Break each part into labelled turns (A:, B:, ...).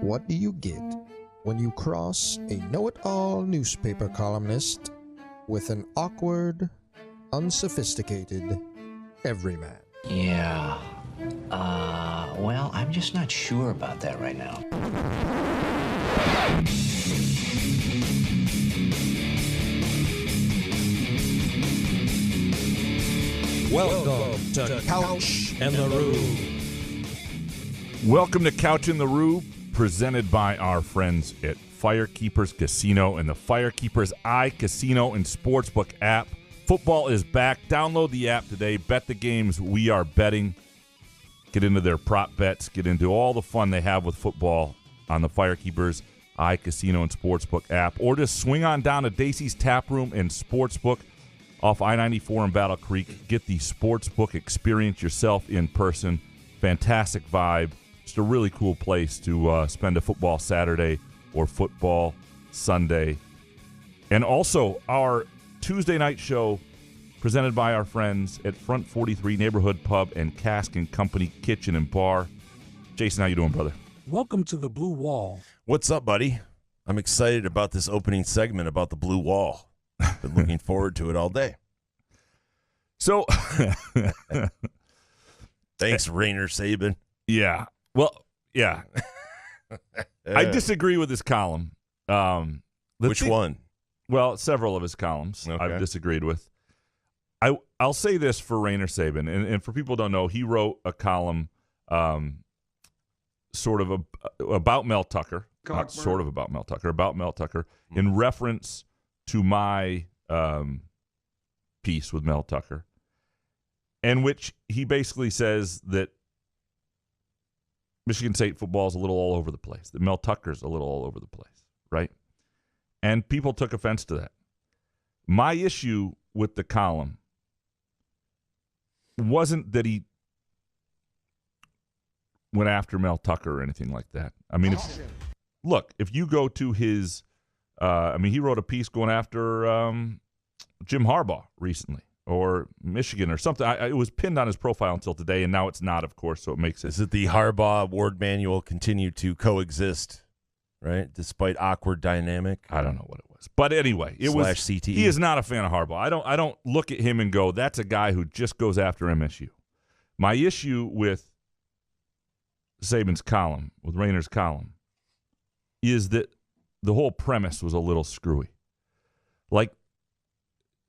A: What do you get when you cross a know-it-all newspaper columnist with an awkward, unsophisticated everyman?
B: Yeah. Well, I'm just not sure about that right now.
A: Welcome to Couch and the Roo.
C: Welcome to Couch in the Roo, presented by our friends at Firekeepers Casino and the Firekeepers iCasino and Sportsbook app. Football is back. Download the app today. Bet the games we are betting. Get into their prop bets. Get into all the fun they have with football on the Firekeepers iCasino and Sportsbook app. Or just swing on down to Dacey's Tap Room and Sportsbook off I-94 in Battle Creek. Get the Sportsbook experience yourself in person. Fantastic vibe. Just a really cool place to spend a football Saturday or football Sunday. And also our Tuesday night show presented by our friends at Front 43 Neighborhood Pub and Cask and Company Kitchen and Bar. Jason, how you doing, brother?
D: Welcome to the Blue Wall.
E: What's up, buddy? I'm excited about this opening segment about the Blue Wall. Been looking forward to it all day.
C: So,
E: thanks, Rainer Saban.
C: Yeah. Well, yeah. I disagree with his column.
E: Which one?
C: Well, several of his columns I've disagreed with. I'll say this for Rainer Saban, and for people who don't know, he wrote a column sort of about Mel Tucker, not sort of about Mel Tucker, about Mel Tucker, in reference to my piece with Mel Tucker, in which he basically says that Michigan State football is a little all over the place, that Mel Tucker's a little all over the place, right? And people took offense to that. My issue with the column wasn't that he went after Mel Tucker or anything like that. I mean, if you go to his, he wrote a piece going after Jim Harbaugh recently, or Michigan or something. It was pinned on his profile until today, and now it's not, of course, so it makes it.
E: Is it the Harbaugh Ward manual continue to coexist, right, despite awkward dynamic?
C: I don't know what it was. But anyway, it was
E: CTE.
C: He is not a fan of Harbaugh. I don't look at him and go, that's a guy who just goes after MSU. My issue with Saban's column, with Rainer's column, is that the whole premise was a little screwy. Like,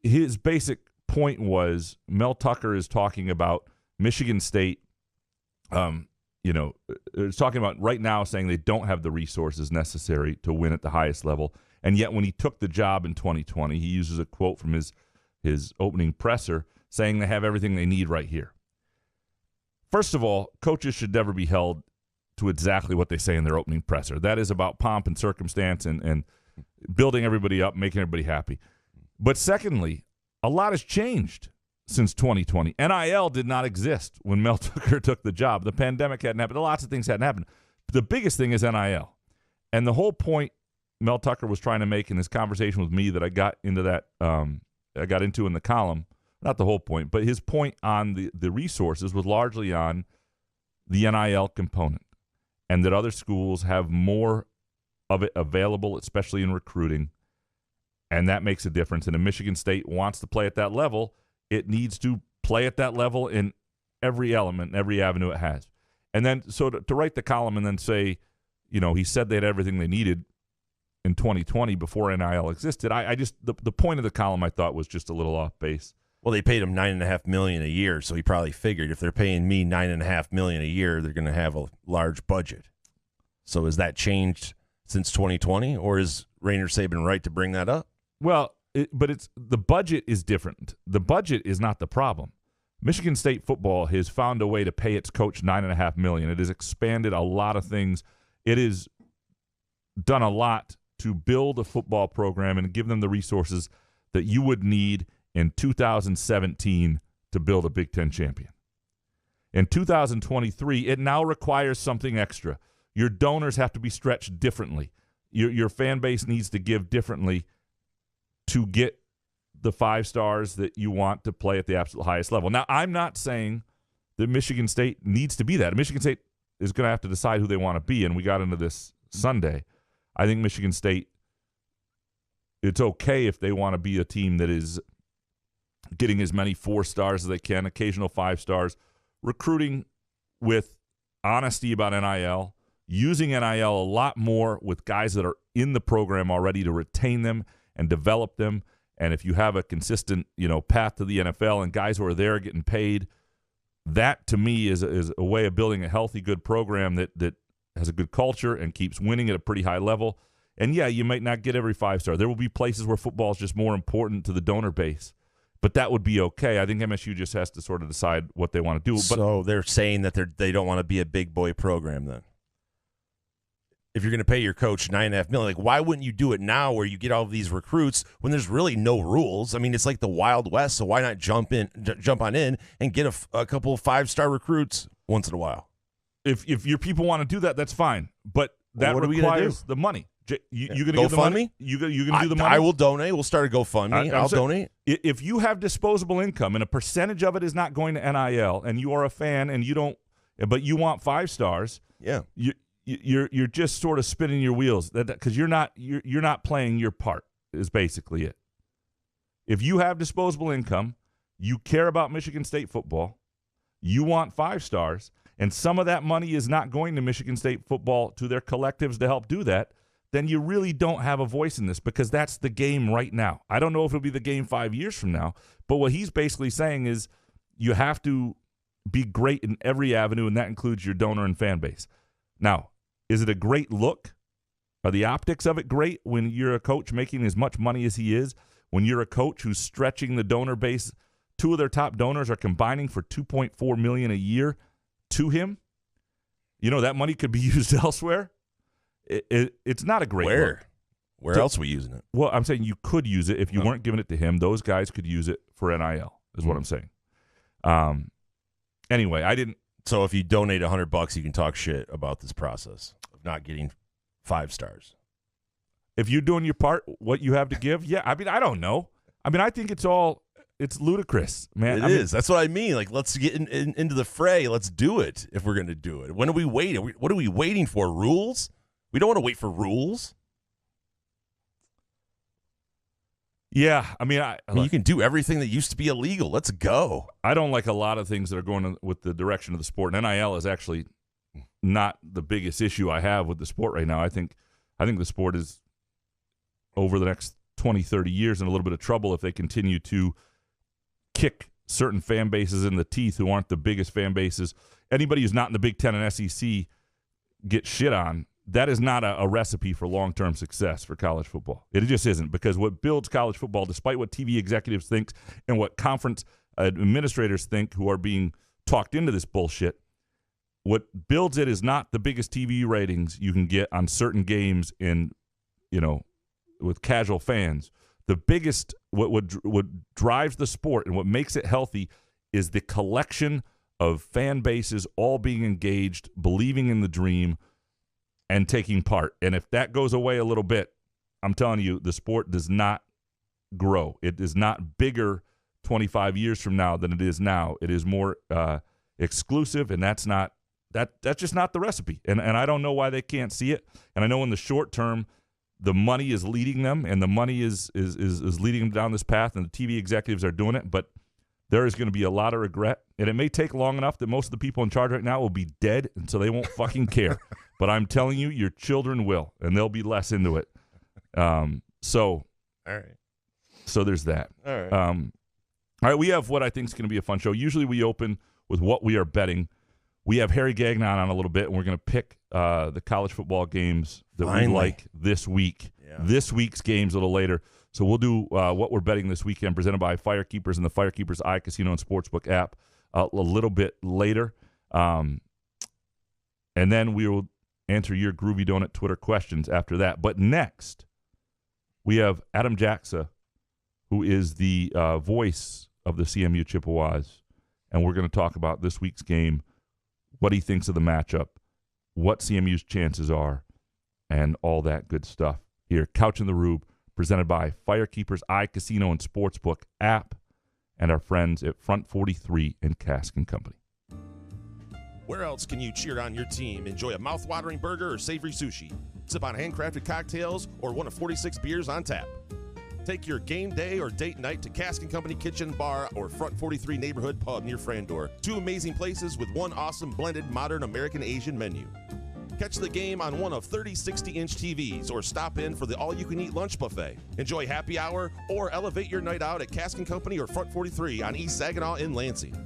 C: his basic point was Mel Tucker is talking about Michigan State, is talking about right now saying they don't have the resources necessary to win at the highest level. And yet when he took the job in 2020, he uses a quote from his opening presser saying they have everything they need right here. First of all, coaches should never be held to exactly what they say in their opening presser. That is about pomp and circumstance and building everybody up, making everybody happy. But secondly, a lot has changed since 2020. NIL did not exist when Mel Tucker took the job. The pandemic hadn't happened. Lots of things hadn't happened. But the biggest thing is NIL. And the whole point Mel Tucker was trying to make in his conversation with me that I got into in the column, not the whole point, but his point on the resources was largely on the NIL component, and that other schools have more of it available, especially in recruiting, and that makes a difference. And if Michigan State wants to play at that level, it needs to play at that level in every element, every avenue it has. And then so to write the column and then say, he said they had everything they needed in 2020 before NIL existed, I just the point of the column I thought was just a little off base.
E: Well, they paid him $9.5 million a year, so he probably figured if they're paying me $9.5 million a year, they're going to have a large budget. So has that changed since 2020, or is Rainer Saban right to bring that up?
C: Well, but the budget is different. The budget is not the problem. Michigan State football has found a way to pay its coach $9.5 million. It has expanded a lot of things. It has done a lot to build a football program and give them the resources that you would need in 2017 to build a Big Ten champion. In 2023, it now requires something extra. Your donors have to be stretched differently. Your fan base needs to give differently to get the 5 stars that you want to play at the absolute highest level. Now, I'm not saying that Michigan State needs to be that. Michigan State is going to have to decide who they want to be, and we got into this Sunday. I think Michigan State, it's okay if they want to be a team that is getting as many 4 stars as they can, occasional 5 stars, recruiting with honesty about NIL, using NIL a lot more with guys that are in the program already to retain them and develop them. And if you have a consistent, path to the NFL and guys who are there getting paid, that to me is a way of building a healthy, good program that has a good culture and keeps winning at a pretty high level. And yeah, you might not get every 5-star. There will be places where football is just more important to the donor base, but that would be okay. I think MSU just has to sort of decide what they want to do.
E: So they're saying that they don't want to be a big boy program then. If you're going to pay your coach $9.5 million, why wouldn't you do it now where you get all of these recruits when there's really no rules? I mean, it's like the Wild West, so why not jump on in and get a couple of 5-star recruits once in a while?
C: If your people want to do that, that's fine. But that requires the money. You going to give the money? You going to do the money?
E: I will donate. We'll start a GoFundMe. I'll donate.
C: If you have disposable income and a percentage of it is not going to NIL, and you are a fan and but you want 5 stars,
E: yeah,
C: you're just sort of spinning your wheels because you're not playing your part is basically it. If you have disposable income, you care about Michigan State football, you want 5 stars, and some of that money is not going to Michigan State football to their collectives to help do that, then you really don't have a voice in this because that's the game right now. I don't know if it'll be the game 5 years from now, but what he's basically saying is you have to be great in every avenue, and that includes your donor and fan base. Now, is it a great look? Are the optics of it great when you're a coach making as much money as he is? When you're a coach who's stretching the donor base, 2 of their top donors are combining for $2.4 million a year to him? That money could be used elsewhere. It's not a great look.
E: Where else are we using it?
C: Well, I'm saying you could use it if you weren't giving it to him. Those guys could use it for NIL, is what I'm saying. Anyway, I didn't.
E: So if you donate $100, you can talk shit about this process of not getting 5 stars.
C: If you're doing your part, what you have to give, yeah. I mean, I don't know. I mean, I think it's ludicrous, man.
E: It is. That's what I mean. Like, let's get into the fray. Let's do it if we're going to do it. When are we waiting? What are we waiting for? Rules? We don't want to wait for rules.
C: Yeah, I mean,
E: you can do everything that used to be illegal. Let's go.
C: I don't like a lot of things that are going with the direction of the sport. And NIL is actually not the biggest issue I have with the sport right now. I think the sport is, over the next 20, 30 years, in a little bit of trouble if they continue to kick certain fan bases in the teeth who aren't the biggest fan bases. Anybody who's not in the Big Ten and SEC gets shit on. That is not a recipe for long-term success for college football. It just isn't, because what builds college football, despite what TV executives think and what conference administrators think who are being talked into this bullshit, what builds it is not the biggest TV ratings you can get on certain games with casual fans. The biggest, what drives the sport and what makes it healthy is the collection of fan bases all being engaged, believing in the dream, and taking part. And if that goes away a little bit, I'm telling you, the sport does not grow. It is not bigger 25 years from now than it is now. It is more exclusive, and that's just not the recipe. And I don't know why they can't see it. And I know in the short term, the money is leading them, and the money is leading them down this path, and the TV executives are doing it. But there is going to be a lot of regret, and it may take long enough that most of the people in charge right now will be dead, and so they won't fucking care. But I'm telling you, your children will, and they'll be less into it. All right. So there's that.
E: All right.
C: All right, we have what I think is going to be a fun show. Usually we open with what we are betting. We have Harry Gagnon on a little bit, and we're going to pick the college football games that we like this week. Yeah. This week's games a little later. So we'll do what we're betting this weekend, presented by Firekeepers and the Firekeepers iCasino and Sportsbook app a little bit later. And then we will answer your Groovy Donut Twitter questions after that. But next, we have Adam Jacksa, who is the voice of the CMU Chippewas, and we're going to talk about this week's game, what he thinks of the matchup, what CMU's chances are, and all that good stuff. Here, Couch in the Rube, presented by Firekeepers iCasino and Sportsbook app and our friends at Front 43 and Cask & Company.
E: Where else can you cheer on your team, enjoy a mouth-watering burger, or savory sushi? Sip on handcrafted cocktails or one of 46 beers on tap. Take your game day or date night to Cask & Company Kitchen Bar or Front 43 Neighborhood Pub near Frandor. 2 amazing places with 1 awesome blended modern American Asian menu. Catch the game on one of 30 60-inch TVs or stop in for the all-you-can-eat lunch buffet. Enjoy happy hour or elevate your night out at Cask & Company or Front 43 on East Saginaw in Lansing.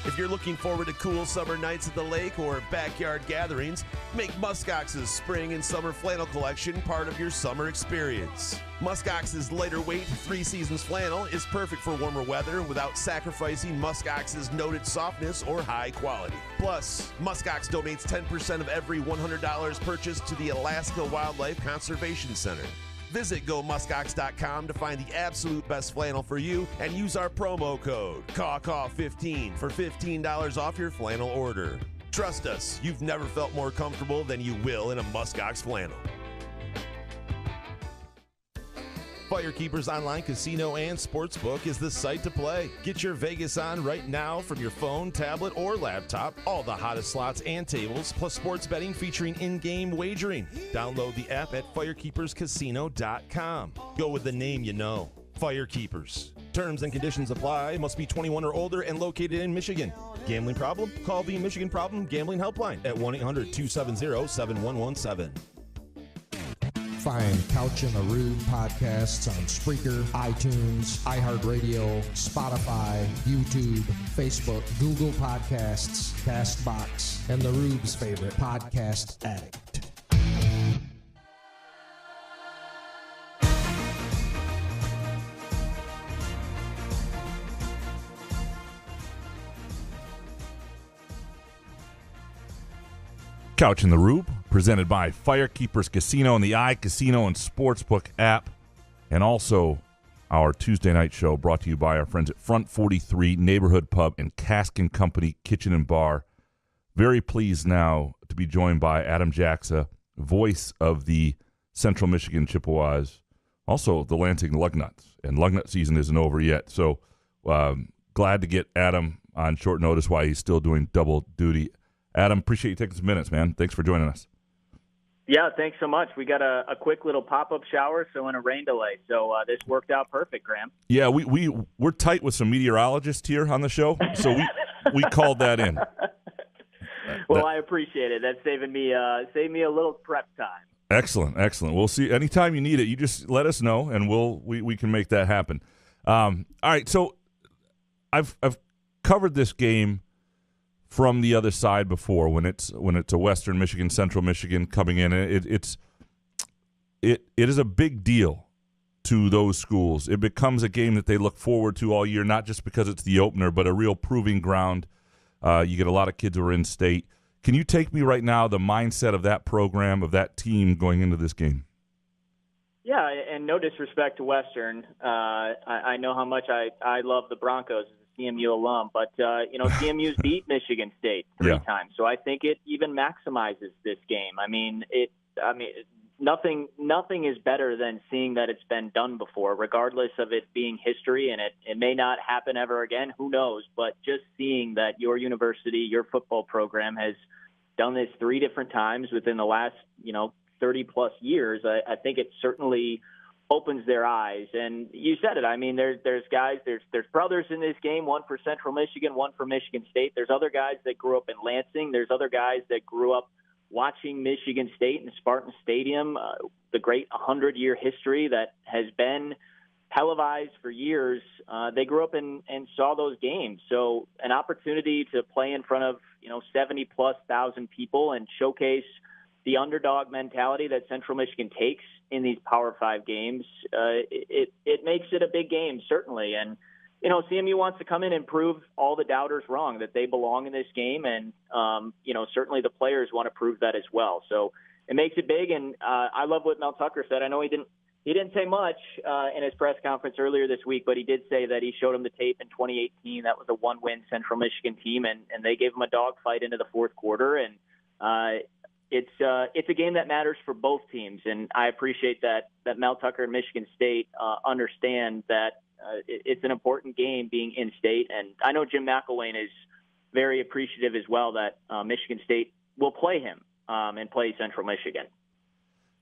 E: If you're looking forward to cool summer nights at the lake or backyard gatherings, make Muskox's spring and summer flannel collection part of your summer experience. Muskox's lighter weight 3 seasons flannel is perfect for warmer weather without sacrificing Muskox's noted softness or high quality. Plus, Muskox donates 10% of every $100 purchased to the Alaska Wildlife Conservation Center. Visit GoMuskox.com to find the absolute best flannel for you and use our promo code CAW15 for $15 off your flannel order. Trust us, you've never felt more comfortable than you will in a Muskox flannel. Firekeepers Online Casino and Sportsbook is the site to play. Get your Vegas on right now from your phone, tablet, or laptop. All the hottest slots and tables, plus sports betting featuring in-game wagering. Download the app at firekeeperscasino.com. Go with the name you know. Firekeepers. Terms and conditions apply. Must be 21 or older and located in Michigan. Gambling problem? Call the Michigan Problem Gambling Helpline at 1-800-270-7117.
A: Find Couch in the Rube podcasts on Spreaker, iTunes, iHeartRadio, Spotify, YouTube, Facebook, Google Podcasts, CastBox, and the Rube's favorite, Podcast Addict.
C: Couch in the Rube, presented by Firekeepers Casino and the iCasino and Sportsbook app, and also our Tuesday night show brought to you by our friends at Front 43 Neighborhood Pub and Cask & Company Kitchen and Bar. Very pleased now to be joined by Adam Jaxa, voice of the Central Michigan Chippewas, also the Lansing Lugnuts, and Lugnut season isn't over yet, so glad to get Adam on short notice while he's still doing double duty. Adam, appreciate you taking some minutes, man. Thanks for joining us.
F: Yeah, thanks so much. We got a quick little pop-up shower, so in a rain delay. So this worked out perfect, Graham.
C: Yeah, we're tight with some meteorologists here on the show, so we called that in.
F: Well, I appreciate it. That's saved me a little prep time.
C: Excellent. We'll see. Anytime you need it, you just let us know, and we can make that happen. All right, so I've covered this game from the other side before when it's a Western Michigan, Central Michigan coming in. It is a big deal to those schools. It becomes a game that they look forward to all year, not just because it's the opener, but a real proving ground. You get a lot of kids who are in state. Can you take me right now, the mindset of that program, of that team going into this game?
F: Yeah, and no disrespect to Western. I know how much I love the Broncos. CMU alum, but CMU's beat Michigan State 3 times, so I think it even maximizes this game. Nothing is better than seeing that it's been done before, regardless of it being history, and it may not happen ever again. Who knows? But just seeing that your university, your football program has done this 3 different times within the last 30 plus years, I think it certainly opens their eyes. And you said it. I mean, there's guys, there's brothers in this game, one for Central Michigan, one for Michigan State. There's other guys that grew up in Lansing. There's other guys that grew up watching Michigan State in Spartan Stadium, the great 100-year history that has been televised for years. They grew up and saw those games. So an opportunity to play in front of 70+ thousand people and showcase the underdog mentality that Central Michigan takes in these Power 5 games, it makes it a big game, certainly. And, CMU wants to come in and prove all the doubters wrong, that they belong in this game. And, certainly the players want to prove that as well. So it makes it big. And I love what Mel Tucker said. I know he didn't say much in his press conference earlier this week, but he did say that he showed him the tape in 2018. That was a 1-win Central Michigan team, and they gave him a dogfight into the fourth quarter. And it's a game that matters for both teams, and I appreciate that Mel Tucker and Michigan State understand that it's an important game being in state. And I know Jim McElwain is very appreciative as well that Michigan State will play him and play Central Michigan.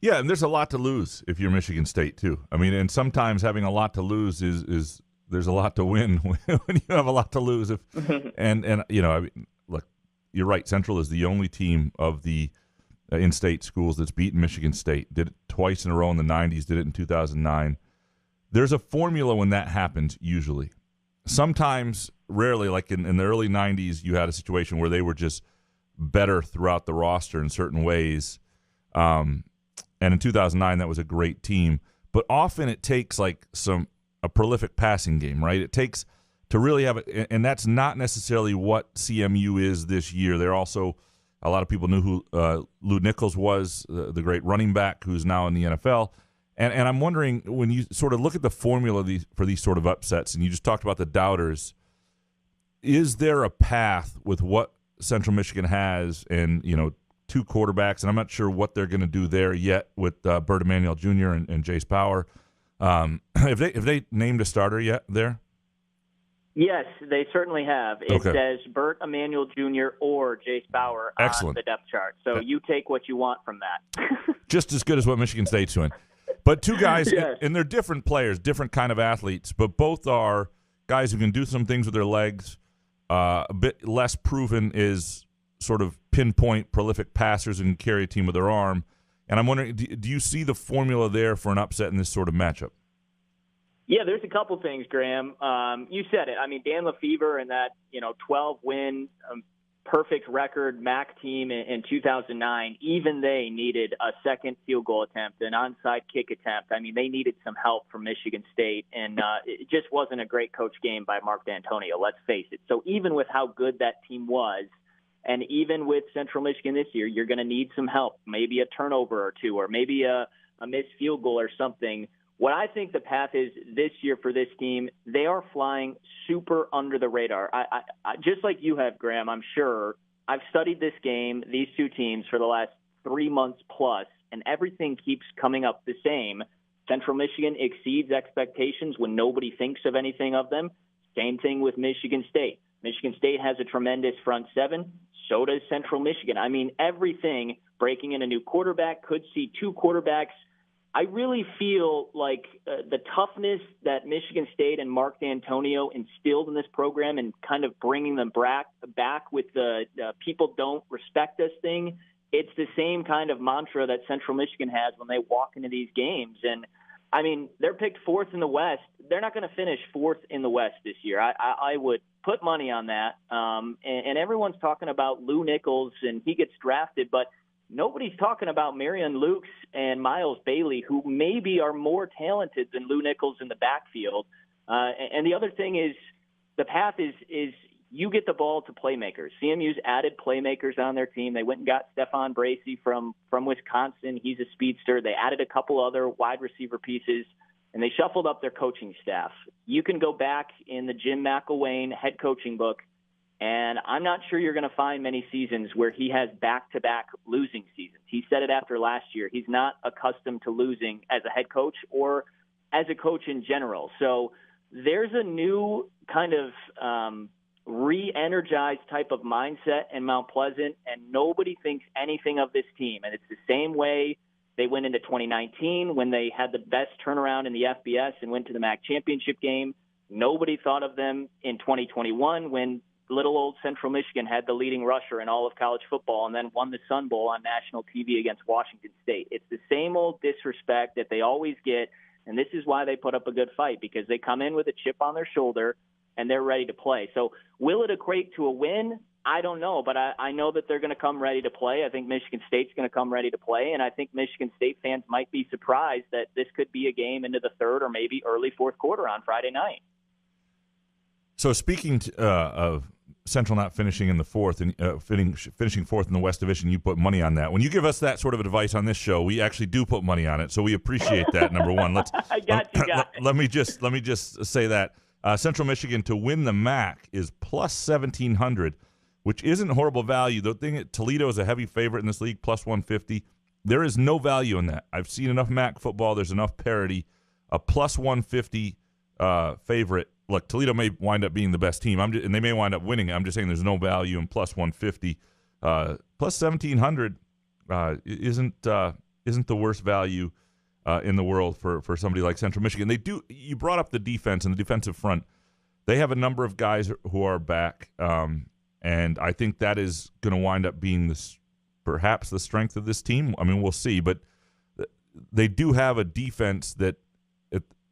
C: Yeah, and there's a lot to lose if you're Michigan State too. I mean, and sometimes having a lot to lose is there's a lot to win when you have a lot to lose. And you know, I mean, look, you're right. Central is the only team of the in-state schools that's beaten Michigan State. Did it twice in a row in the 90s. Did it in 2009. There's a formula when that happens. Usually, sometimes, rarely, like in the early 90s, you had a situation where they were just better throughout the roster in certain ways. And in 2009, that was a great team. But often it takes like a prolific passing game, right? It takes to really have it, and that's not necessarily what CMU is this year. They're also, a lot of people knew who Lou Nichols was, the great running back who's now in the NFL. And I'm wondering, when you sort of look at the formula for these sort of upsets, and you just talked about the doubters, is there a path with what Central Michigan has and, you know, two quarterbacks, and I'm not sure what they're going to do there yet with Bert Emanuel Jr. and Jace Bauer. Have they named a starter yet there?
F: Yes, they certainly have. It says Bert Emanuel Jr. or Jace Bauer on the depth chart. So you take what you want from that.
C: Just as good as what Michigan State's doing. But two guys, and they're different players, different kind of athletes, but both are guys who can do some things with their legs. A bit less proven is sort of pinpoint, prolific passers and carry a team with their arm. And I'm wondering, do you see the formula there for an upset in this sort of matchup?
F: Yeah, there's a couple things, Graham. You said it. I mean, Dan Lefevre and that 12-win perfect record MAC team in 2009, even they needed a second field goal attempt, an onside kick attempt. I mean, they needed some help from Michigan State, and it just wasn't a great coach game by Mark D'Antonio, let's face it. So even with how good that team was, and even with Central Michigan this year, you're going to need some help, maybe a turnover or two, or maybe a missed field goal or something. What I think the path is this year for this team, they are flying super under the radar. I just like you have, Graham, I'm sure. I've studied this game, these two teams, for the last 3 months plus, and everything keeps coming up the same. Central Michigan exceeds expectations when nobody thinks of anything of them. Same thing with Michigan State. Michigan State has a tremendous front seven. So does Central Michigan. I mean, everything, breaking in a new quarterback, could see two quarterbacks. I really feel like the toughness that Michigan State and Mark D'Antonio instilled in this program and kind of bringing them back with the people don't respect us thing, it's the same kind of mantra that Central Michigan has when they walk into these games. And, I mean, they're picked fourth in the West. They're not going to finish fourth in the West this year. I would put money on that. And everyone's talking about Lou Nichols, and he gets drafted, but nobody's talking about Marion Lukes and Miles Bailey, who maybe are more talented than Lou Nichols in the backfield. And the other thing is the path is you get the ball to playmakers. CMU's added playmakers on their team. They went and got Stephon Bracey from Wisconsin. He's a speedster. They added a couple other wide receiver pieces, and they shuffled up their coaching staff. You can go back in the Jim McElwain head coaching book, and I'm not sure you're going to find many seasons where he has back-to-back losing seasons. He said it after last year. He's not accustomed to losing as a head coach or as a coach in general. So there's a new kind of re-energized type of mindset in Mount Pleasant, and nobody thinks anything of this team. And it's the same way they went into 2019 when they had the best turnaround in the FBS and went to the MAC championship game. Nobody thought of them in 2021 when little old Central Michigan had the leading rusher in all of college football and then won the Sun Bowl on national TV against Washington State. It's the same old disrespect that they always get, and this is why they put up a good fight, because they come in with a chip on their shoulder and they're ready to play. So will it equate to a win? I don't know, but I know that they're going to come ready to play. I think Michigan State's going to come ready to play, and I think Michigan State fans might be surprised that this could be a game into the third or maybe early fourth quarter on Friday night.
C: So speaking of Central not finishing in the fourth and finishing fourth in the West Division, you put money on that. When you give us that sort of advice on this show, we actually do put money on it, so we appreciate that. Number one,
F: I got you guys.
C: Let me just say that Central Michigan to win the MAC is plus 1,700, which isn't horrible value. The thing, Toledo is a heavy favorite in this league, plus 150. There is no value in that. I've seen enough MAC football. There's enough parity. A plus 150 favorite. Look, Toledo may wind up being the best team, and they may wind up winning. I'm just saying there's no value in plus 150 plus 1,700 isn't the worst value in the world for somebody like Central Michigan. You brought up the defense and the defensive front. They have a number of guys who are back, and I think that is going to wind up being perhaps the strength of this team. I mean, we'll see, but they do have a defense that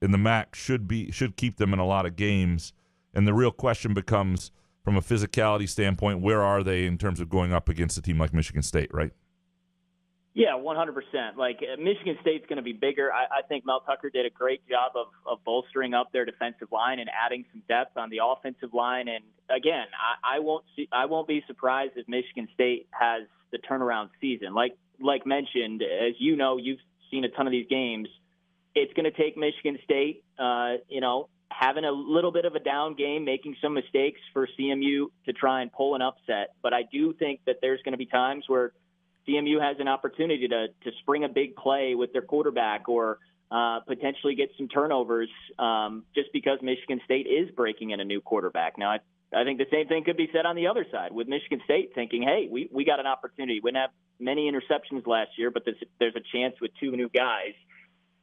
C: in the MAC should keep them in a lot of games. And the real question becomes, from a physicality standpoint, where are they in terms of going up against a team like Michigan State, right?
F: Yeah, 100%. Like, Michigan State's going to be bigger. I think Mel Tucker did a great job of bolstering up their defensive line and adding some depth on the offensive line. And again, I won't be surprised if Michigan State has the turnaround season. Like mentioned, as you know, you've seen a ton of these games. It's going to take Michigan State, having a little bit of a down game, making some mistakes for CMU to try and pull an upset. But I do think that there's going to be times where CMU has an opportunity to spring a big play with their quarterback or potentially get some turnovers just because Michigan State is breaking in a new quarterback. Now, I think the same thing could be said on the other side with Michigan State thinking, hey, we got an opportunity. We didn't have many interceptions last year, but there's a chance with two new guys.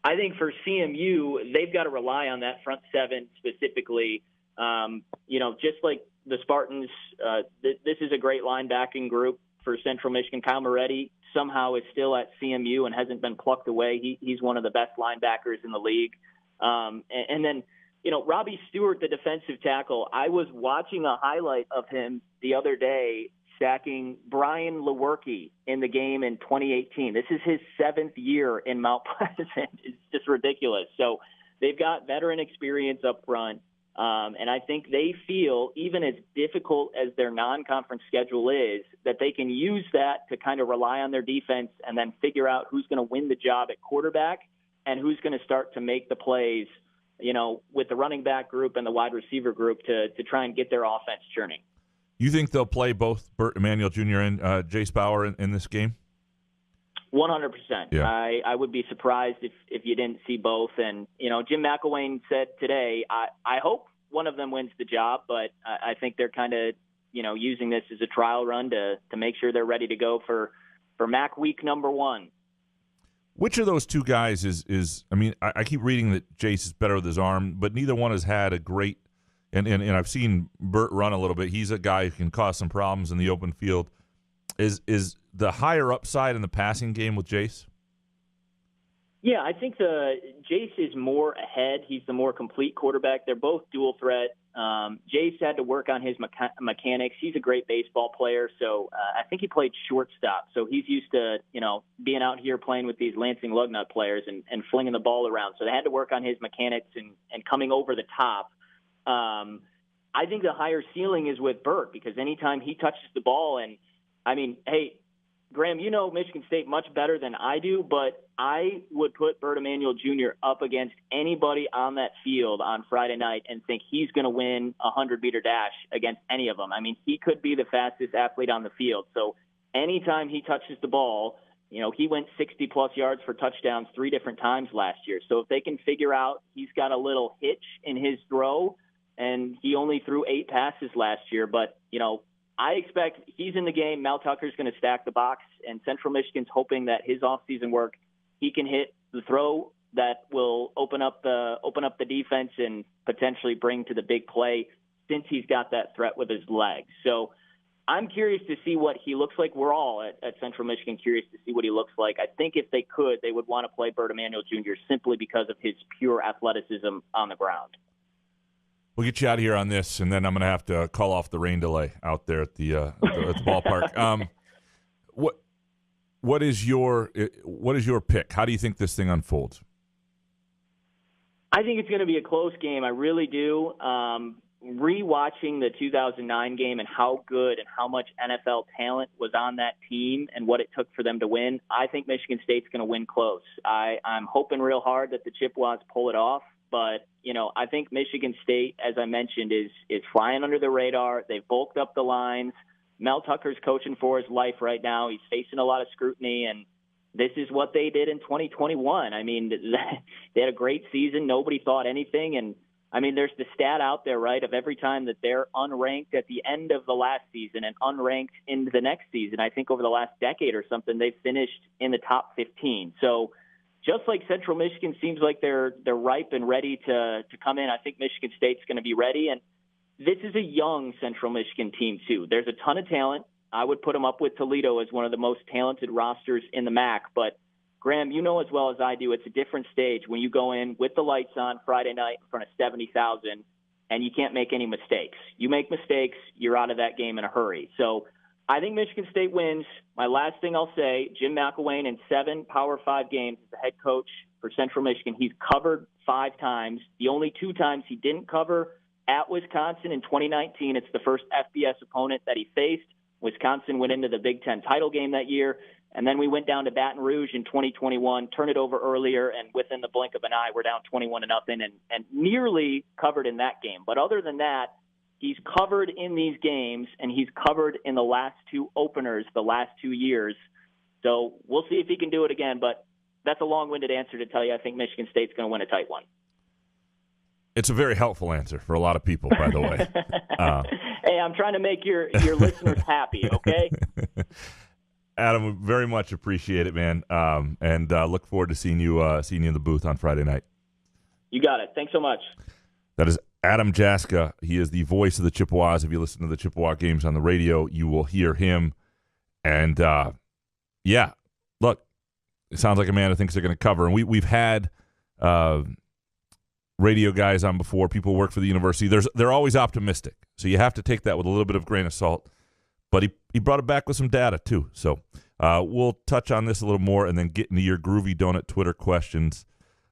F: I think for CMU, they've got to rely on that front seven specifically. Just like the Spartans, this is a great linebacking group for Central Michigan. Kyle Moretti somehow is still at CMU and hasn't been plucked away. He's one of the best linebackers in the league. And then, Robbie Stewart, the defensive tackle, I was watching a highlight of him the other day sacking Brian Lewerke in the game in 2018. This is his 7th year in Mount Pleasant. It's just ridiculous. So they've got veteran experience up front. And I think they feel, even as difficult as their non-conference schedule is, that they can use that to kind of rely on their defense and then figure out who's going to win the job at quarterback and who's going to start to make the plays, with the running back group and the wide receiver group to try and get their offense churning.
C: You think they'll play both Burt Emanuel Jr. and Jace Bauer in this game?
F: 100%.
C: Yeah.
F: I would be surprised if you didn't see both. And, Jim McElwain said today, I hope one of them wins the job, but I think they're kind of, using this as a trial run to make sure they're ready to go for MAC week number 1.
C: Which of those two guys is I keep reading that Jace is better with his arm, but neither one has had a great, and I've seen Burt run a little bit. He's a guy who can cause some problems in the open field. Is the higher upside in the passing game with Jace?
F: Yeah, I think Jace is more ahead. He's the more complete quarterback. They're both dual threat. Jace had to work on his mechanics. He's a great baseball player, so I think he played shortstop. So he's used to, being out here playing with these Lansing Lugnut players and flinging the ball around. So they had to work on his mechanics and coming over the top. I think the higher ceiling is with Burt because anytime he touches the ball hey, Graham, Michigan State much better than I do, but I would put Burt Emanuel Jr. up against anybody on that field on Friday night and think he's going to win a 100-meter dash against any of them. He could be the fastest athlete on the field. So anytime he touches the ball, he went 60-plus yards for touchdowns 3 different times last year. So if they can figure out he's got a little hitch in his throw, and he only threw 8 passes last year, but, I expect he's in the game. Mel Tucker's going to stack the box, and Central Michigan's hoping that his offseason work, he can hit the throw that will open up the defense and potentially bring to the big play since he's got that threat with his legs. So I'm curious to see what he looks like. We're all at Central Michigan curious to see what he looks like. I think if they could, they would want to play Burt Emanuel Jr. simply because of his pure athleticism on the ground.
C: We'll get you out of here on this, and then I'm going to have to call off the rain delay out there at the ballpark. What is your pick? How do you think this thing unfolds?
F: I think it's going to be a close game. I really do. Rewatching the 2009 game and how good and how much NFL talent was on that team and what it took for them to win, I think Michigan State's going to win close. I'm hoping real hard that the Chippewas pull it off. But, I think Michigan State, as I mentioned, is flying under the radar. They've bulked up the lines. Mel Tucker's coaching for his life right now. He's facing a lot of scrutiny, and this is what they did in 2021. They had a great season. Nobody thought anything, and I mean, there's the stat out there, right, of every time that they're unranked at the end of the last season and unranked into the next season. I think over the last decade or something, they've finished in the top 15. So just like Central Michigan seems like they're ripe and ready to come in, I think Michigan State's going to be ready. And this is a young Central Michigan team, too. There's a ton of talent. I would put them up with Toledo as one of the most talented rosters in the MAC. But, Graham, you know as well as I do, it's a different stage when you go in with the lights on Friday night in front of 70,000 and you can't make any mistakes. You make mistakes, you're out of that game in a hurry. So I think Michigan State wins. My last thing I'll say, Jim McElwain in 7 Power 5 games as the head coach for Central Michigan. He's covered 5 times. The only 2 times he didn't cover at Wisconsin in 2019. It's the first FBS opponent that he faced. Wisconsin went into the Big Ten title game that year, and then we went down to Baton Rouge in 2021, turned it over earlier, and within the blink of an eye, we're down 21-0 and nearly covered in that game. But other than that, he's covered in these games, and he's covered in the last 2 openers the last 2 years. So we'll see if he can do it again, but that's a long-winded answer to tell you I think Michigan State's going to win a tight one.
C: It's a very helpful answer for a lot of people, by the way.
F: Hey, I'm trying to make your listeners happy, okay?
C: Adam, we very much appreciate it, man, and look forward to seeing you in the booth on Friday night.
F: You got it. Thanks so much.
C: That is Adam Jaska. He is the voice of the Chippewas. If you listen to the Chippewa games on the radio, you will hear him. And, yeah, look, it sounds like a man who thinks they're going to cover. And we've had radio guys on before. People work for the university. They're always optimistic. So you have to take that with a little bit of grain of salt. But he brought it back with some data, too. So we'll touch on this a little more and then get into your Groovy Donut Twitter questions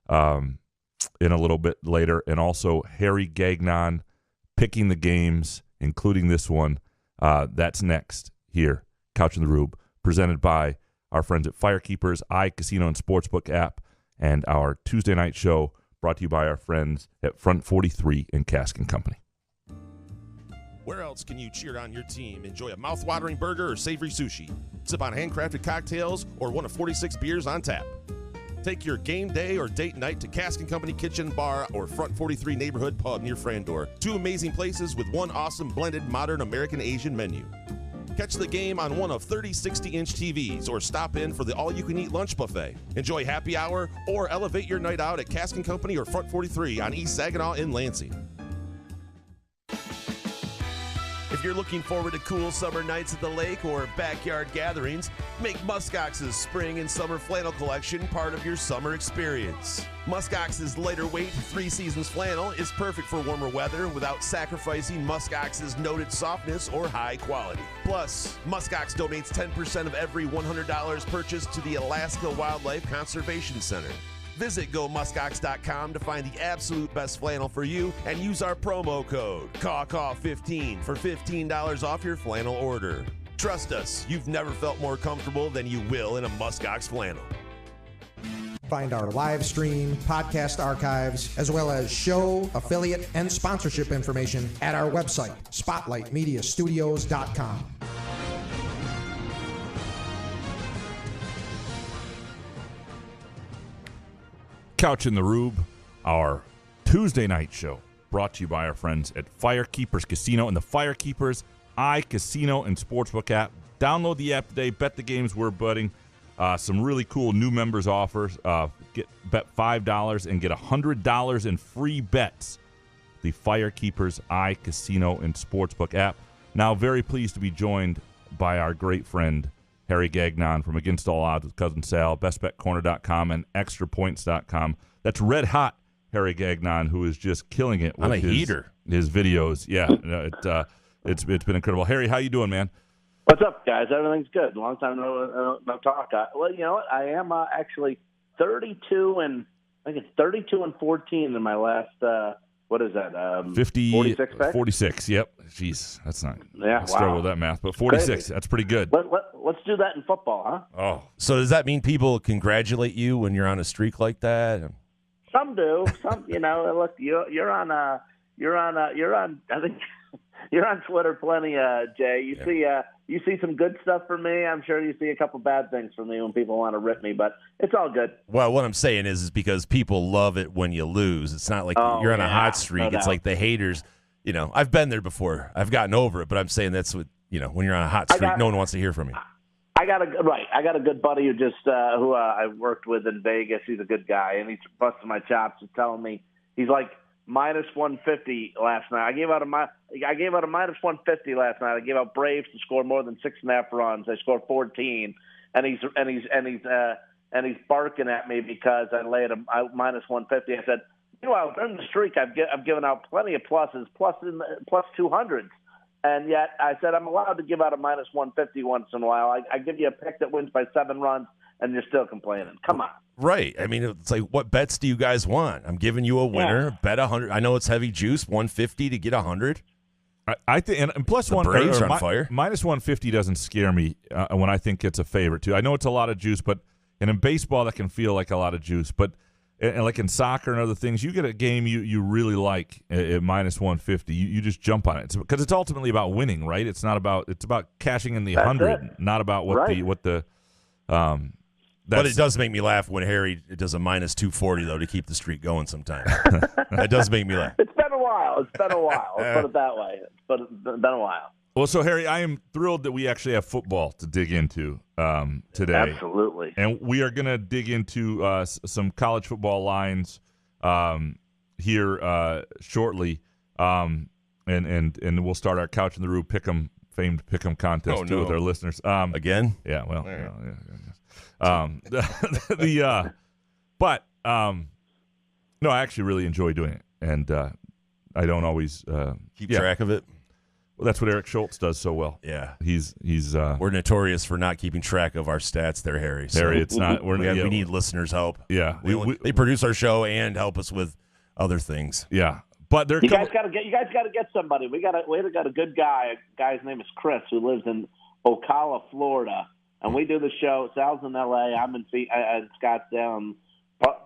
C: in a little bit later. And also Harry Gagnon picking the games, including this one. That's next here, Couch in the Rube, presented by our friends at Firekeepers, iCasino and Sportsbook app, and our Tuesday night show brought to you by our friends at Front 43 and Cask & Company.
E: Where else can you cheer on your team? Enjoy a mouth-watering burger or savory sushi. Sip on handcrafted cocktails or one of 46 beers on tap. Take your game day or date night to Cask & Company Kitchen, Bar, or Front 43 Neighborhood Pub near Frandor. 2 amazing places with 1 awesome blended modern American-Asian menu. Catch the game on one of 30 60-inch TVs or stop in for the all-you-can-eat lunch buffet. Enjoy happy hour or elevate your night out at Cask & Company or Front 43 on East Saginaw in Lansing. If you're looking forward to cool summer nights at the lake or backyard gatherings, make Muskox's spring and summer flannel collection part of your summer experience. Muskox's lighter weight 3 seasons flannel is perfect for warmer weather without sacrificing Muskox's noted softness or high quality. Plus, Muskox donates 10% of every $100 purchased to the Alaska Wildlife Conservation Center. Visit GoMuskox.com to find the absolute best flannel for you and use our promo code CAW15 for $15 off your flannel order. Trust us, you've never felt more comfortable than you will in a Muskox flannel.
A: Find our live stream, podcast archives, as well as show, affiliate, and sponsorship information at our website, SpotlightMediaStudios.com.
C: Couch in the Rube, our Tuesday night show, brought to you by our friends at Firekeepers Casino and the Firekeepers iCasino and Sportsbook app. Download the app today. Bet the games we're betting. Some really cool new members offers. Bet $5 and get $100 in free bets. The Firekeepers iCasino and Sportsbook app. Now, very pleased to be joined by our great friend Harry Gagnon from Against All Odds with Cousin Sal, bestbetcorner.com, and extrapoints.com. That's red hot Harry Gagnon, who is just killing it with his videos. Yeah, it's been incredible. Harry, how you doing, man?
G: What's up, guys? Everything's good. Long time no talk. Well, you know what? I am actually 32 and 14 in my last. What is that? 46 picks?
C: 46. Yep. Jeez, that's not.
G: Yeah,
C: I struggle with that math, but 46. Crazy. That's pretty good.
G: Let's do that in football, huh?
C: Oh,
E: so does that mean people congratulate you when you're on a streak like that?
G: Some do. Some, look, you're on. I think You're on Twitter plenty, Jay. You see some good stuff for me. I'm sure you see a couple bad things for me when people want to rip me, but it's all good.
E: Well, what I'm saying is because people love it when you lose. It's not like you're on a hot streak.
G: No
E: it's
G: doubt.
E: like the haters. I've been there before. I've gotten over it, but I'm saying that's what when you're on a hot streak, no one wants to hear from you.
G: I got a good buddy who just who I worked with in Vegas. He's a good guy, and he's busting my chops and telling me he's like minus 150 last night. I gave out a minus 150 last night. I gave out Braves to score more than 6.5 runs. They scored 14, and he's barking at me because I laid a minus 150. I said, meanwhile, during the streak, I've given out plenty of pluses, plus 200s. And yet I said I'm allowed to give out a minus 150 once in a while. I give you a pick that wins by 7 runs, and you're still complaining. Come on.
E: Right. I mean, it's like, what bets do you guys want? I'm giving you a winner.
G: Yeah.
E: Bet 100. I know it's heavy juice, 150 to get 100.
C: I think, and plus
E: The
C: one
E: Braves are on fire.
C: minus 150 doesn't scare me when I think it's a favorite too. I know it's a lot of juice, and in baseball that can feel like a lot of juice, but. And like in soccer and other things, you get a game you really like at minus 150. You just jump on it because it's ultimately about winning, right? It's about cashing in the 100, not about what the.
E: But it does make me laugh when Harry does a minus 240 though to keep the streak going. Sometimes that does make me laugh.
G: It's been a while. Let's put it that way. But it's been a while.
C: Well, so Harry, I am thrilled that we actually have football to dig into today.
G: Absolutely.
C: And we are going to dig into some college football lines here shortly, and we'll start our Couch in the Roof famed Pick'em contest with our listeners.
E: Again?
C: Yeah. Well.
E: Right.
C: No, I actually really enjoy doing it, and I don't always
E: keep track of it.
C: Well, that's what Eric Schultz does so well.
E: Yeah,
C: he's.
E: We're notorious for not keeping track of our stats, there, Harry. So
C: Harry, it's not.
E: We need listeners' help.
C: Yeah,
E: they produce our show and help us with other things.
C: Yeah, but
G: you guys got to get somebody. We got a good guy. A guy's name is Chris, who lives in Ocala, Florida, and we do the show. Sal's in L.A. I'm in Scottsdale. And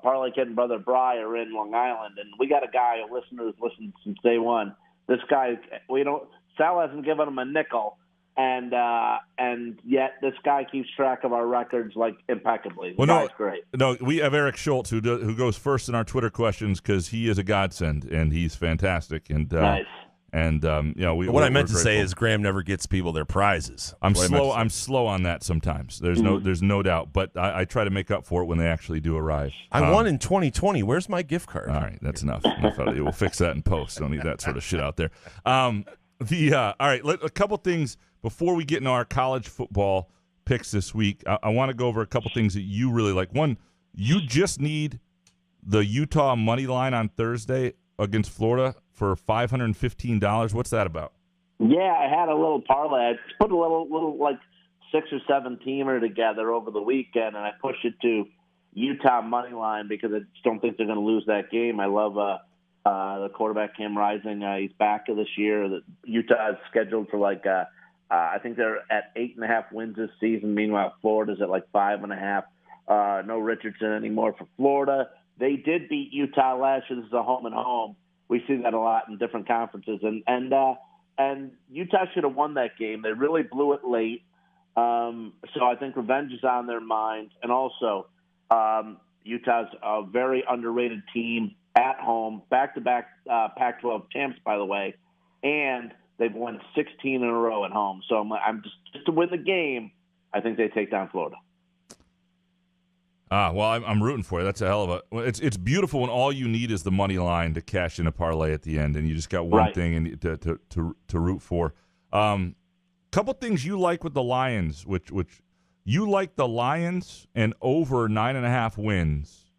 G: Parlay Kid and Brother Bry are in Long Island, and we got a guy, a listener who's listened since day one. This guy, Sal hasn't given him a nickel, and yet this guy keeps track of our records like impeccably. The guy's great.
C: No, we have Eric Schultz who goes first in our Twitter questions because he is a godsend and he's fantastic. And
G: nice.
C: And
E: what I meant to say is Graham never gets people their prizes.
C: I'm slow on that sometimes. There's no doubt, but I try to make up for it when they actually do arrive.
E: I won in 2020. Where's my gift card?
C: All right, that's enough. We'll fix that in post. Don't need that sort of shit out there. All right, a couple things before we get into our college football picks this week. I want to go over a couple things that you really like. One, you just need the Utah money line on Thursday against Florida for $515. What's that about?
G: Yeah, I had a little parlay. I put a little like 6 or 7 teamer together over the weekend, and I pushed it to Utah money line because I just don't think they're going to lose that game. I love the quarterback Cam Rising. He's back this year. Utah is scheduled for I think they're at 8.5 wins this season. Meanwhile, Florida's at 5.5. No Richardson anymore for Florida. They did beat Utah last year. This is a home and home. We see that a lot in different conferences, and Utah should have won that game. They really blew it late, so I think revenge is on their mind. And also, Utah's a very underrated team at home, back-to-back Pac-12 champs, by the way, and they've won 16 in a row at home. So I'm just to win the game, I think they take down Florida.
C: Well, I'm rooting for you. That's a hell of a. It's beautiful when all you need is the money line to cash in a parlay at the end, and you just got one thing and to root for. Couple things you like with the Lions, which you like the Lions and over 9.5 wins.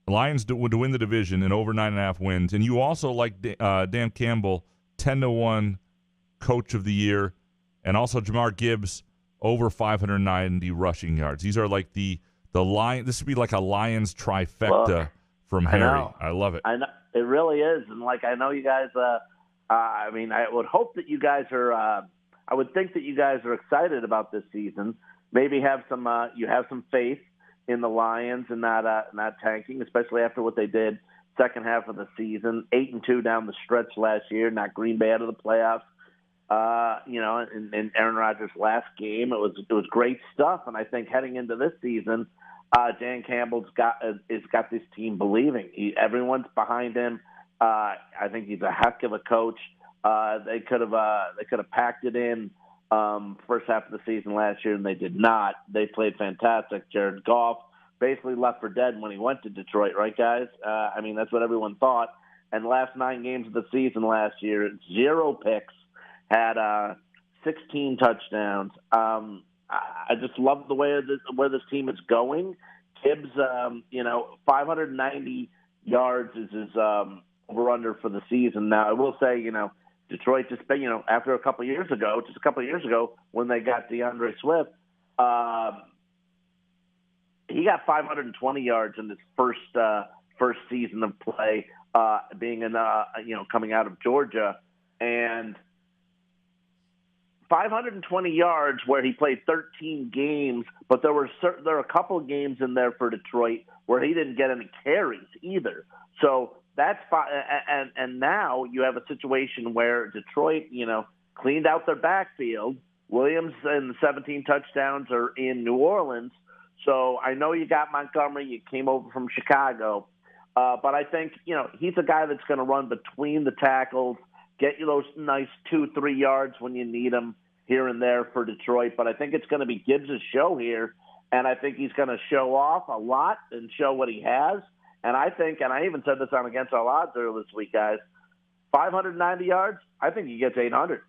C: Lions to win the division and over 9.5 wins, and you also like Dan Campbell 10-1 Coach of the Year, and also Jamar Gibbs over 590 rushing yards. These are like the Lion. This would be like a Lions trifecta from Harry. I love it.
G: I know it really is, and I know you guys. I would hope that you guys are. I would think that you guys are excited about this season. Maybe have some. You have some faith in the Lions and not tanking, especially after what they did second half of the season. 8-2 down the stretch last year, knocked Green Bay out of the playoffs. In Aaron Rodgers' last game, it was great stuff. And I think heading into this season, Dan Campbell's got this team believing. Everyone's behind him. I think he's a heck of a coach. They could have packed it in first half of the season last year, and they did not. They played fantastic. Jared Goff basically left for dead when he went to Detroit, right, guys? That's what everyone thought. And last 9 games of the season last year, 0 picks, had 16 touchdowns. I just love the way where this team is going. Tibbs, 590 yards is his over-under for the season. Now, I will say, Detroit just, after a couple of years ago, when they got DeAndre Swift, he got 520 yards in his first season of play, being coming out of Georgia, and 520 yards where he played 13 games, but there were a couple of games in there for Detroit where he didn't get any carries either. So that's fine. And now you have a situation where Detroit, cleaned out their backfield. Williams and the 17 touchdowns are in New Orleans. So I know you got Montgomery. You came over from Chicago. But I think, he's a guy that's going to run between the tackles, get you those nice 2-3 yards when you need them here and there for Detroit. But I think it's going to be Gibbs' show here, and I think he's going to show off a lot and show what he has. And I think, and I even said this on Against All Odds earlier this week, guys, 590 yards, I think he gets 800.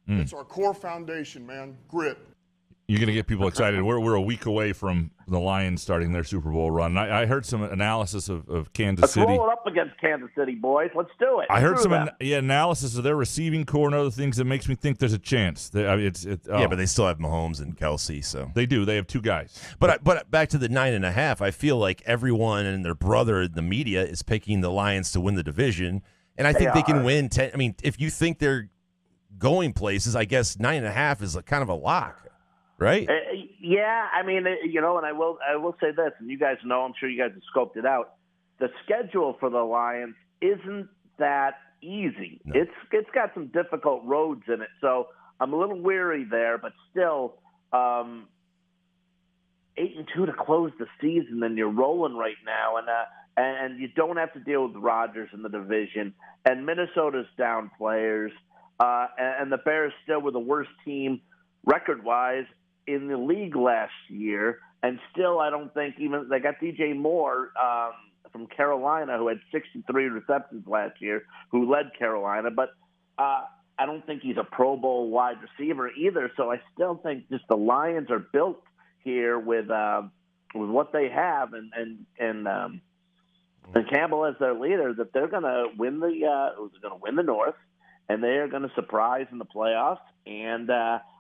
H: It's our core foundation, man. Grit.
C: You're going to get people excited. We're a week away from the Lions starting their Super Bowl run. I heard some analysis of Kansas City.
G: Let's roll it up against Kansas City, boys. Let's do it.
C: I heard some analysis of their receiving core and other things that makes me think there's a chance.
E: Yeah, but they still have Mahomes and Kelsey. So
C: they do. They have 2 guys.
E: But back to the 9.5, I feel like everyone and their brother in the media is picking the Lions to win the division, and I think they can win 10. I mean, if you think they're going places, I guess 9.5 is kind of a lock. Right?
G: Yeah, and I will say this, and you guys know, I'm sure you guys have scoped it out. The schedule for the Lions isn't that easy. No. It's got some difficult roads in it, so I'm a little weary there. But still, 8-2 to close the season, and you're rolling right now, and you don't have to deal with Rodgers in the division, and Minnesota's down players, and the Bears still were the worst team record-wise in the league last year, and still I don't think even they got DJ Moore from Carolina, who had 63 receptions last year, who led Carolina, but I don't think he's a Pro Bowl wide receiver either. So I still think just the Lions are built here with what they have, and Campbell as their leader, that they're going to win the North, and they are going to surprise in the playoffs, and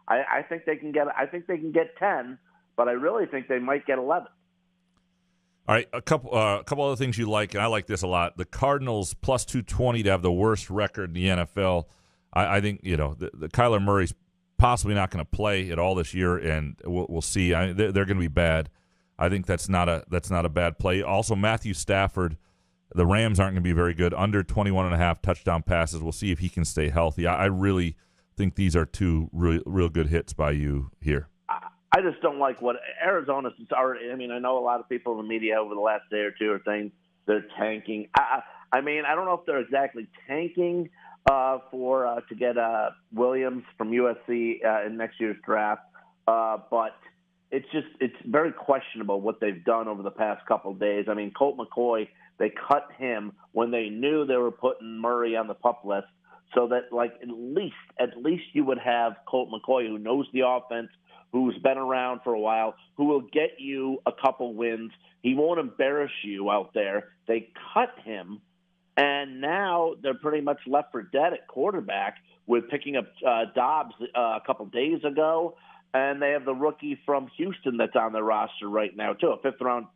G: I think they can get 10, but I really think they might get 11.
C: All right, a couple other things you like, and I like this a lot. The Cardinals plus 220 to have the worst record in the NFL. I think the Kyler Murray's possibly not going to play at all this year, and we'll see. They're going to be bad. I think that's not a bad play. Also, Matthew Stafford, the Rams aren't going to be very good. Under 21.5 touchdown passes. We'll see if he can stay healthy. I really think these are 2 real good hits by you here.
G: I just don't like what Arizona's already. I know a lot of people in the media over the last day or 2 are saying they're tanking. I don't know if they're exactly tanking to get Williams from USC in next year's draft, but it's very questionable what they've done over the past couple of days. Colt McCoy, they cut him when they knew they were putting Murray on the PUP list, so that at least you would have Colt McCoy, who knows the offense, who's been around for a while, who will get you a couple wins. He won't embarrass you out there. They cut him, and now they're pretty much left for dead at quarterback with picking up Dobbs a couple days ago, and they have the rookie from Houston that's on their roster right now too, a 5th-round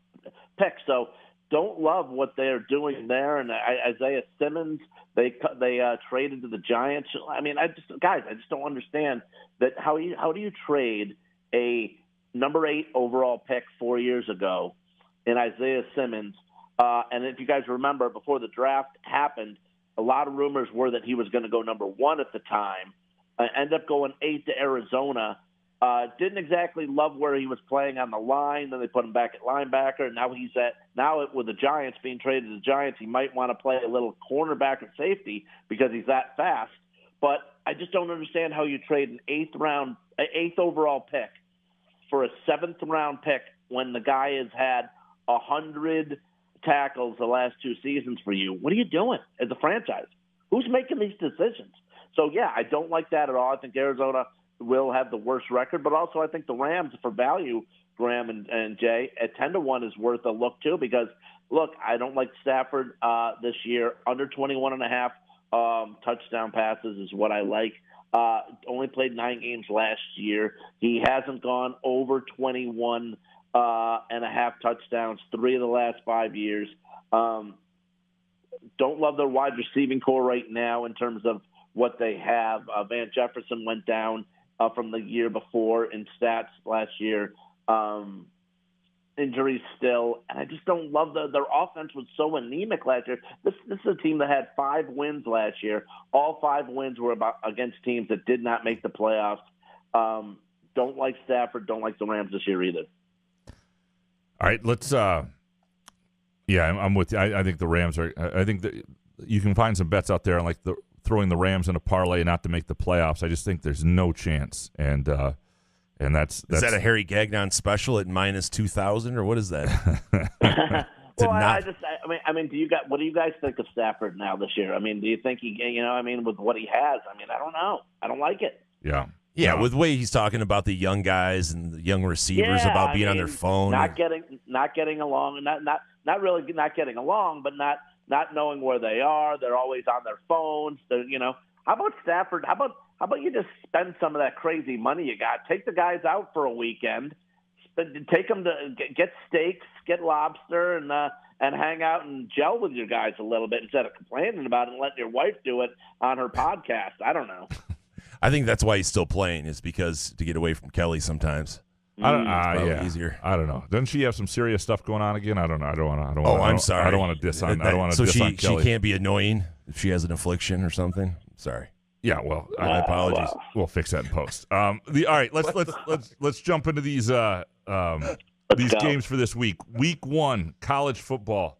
G: pick. So don't love what they're doing there. And Isaiah Simmons, they traded to the Giants. I just don't understand that. How do you trade a number 8 overall pick 4 years ago in Isaiah Simmons And if you guys remember, before the draft happened, a lot of rumors were that he was going to go number 1 at the time. Ended up going 8 to Arizona. Didn't exactly love where he was playing on the line. Then they put him back at linebacker. And now with the Giants, being traded to the Giants, he might want to play a little cornerback at safety because he's that fast. But I just don't understand how you trade an 8th overall pick for a 7th round pick when the guy has had 100 tackles the last 2 seasons for you. What are you doing as a franchise? Who's making these decisions? So, yeah, I don't like that at all. I think Arizona will have the worst record, but also I think the Rams, for value, Graham and Jay, at 10-1 is worth a look too because, look, I don't like Stafford this year. Under 21.5 touchdown passes is what I like. Only played 9 games last year. He hasn't gone over 21 and a half touchdowns 3 of the last 5 years. Don't love their wide receiving core right now in terms of what they have. Van Jefferson went down from the year before in stats last year. Injuries still. And I just don't love their offense was so anemic last year. This is a team that had 5 wins last year. All 5 wins were against teams that did not make the playoffs. Don't like Stafford. Don't like the Rams this year either.
C: All right, let's. I'm with you. I think the Rams are. I think that you can find some bets out there on like throwing the Rams in a parlay not to make the playoffs. I just think there's no chance, and that's
E: is that a Harry Gagnon special at minus 2,000 or what is that?
G: I mean, what do you guys think of Stafford now this year? I mean, do you think with what he has? I mean, I don't know. I don't like it.
C: Yeah.
E: Yeah, with the way he's talking about the young guys and the young receivers about being on their phone,
G: not getting along, not really not getting along, but not knowing where they are. They're always on their phones. How about Stafford? How about you just spend some of that crazy money you got? Take the guys out for a weekend. Take them to get steaks, get lobster, and hang out and gel with your guys a little bit instead of complaining about it and letting your wife do it on her podcast. I don't know.
E: I think that's why he's still playing is because to get away from Kelly sometimes.
C: Easier. I don't know. Doesn't she have some serious stuff going on again? I don't know.
E: I'm sorry.
C: I don't want to diss on. I don't want to diss on Kelly.
E: So she can't be annoying if she has an affliction or something. Sorry.
C: Yeah. Well,
E: my apologies.
C: We'll fix that in post. All right. Let's jump into these games for this week. Week 1, college football.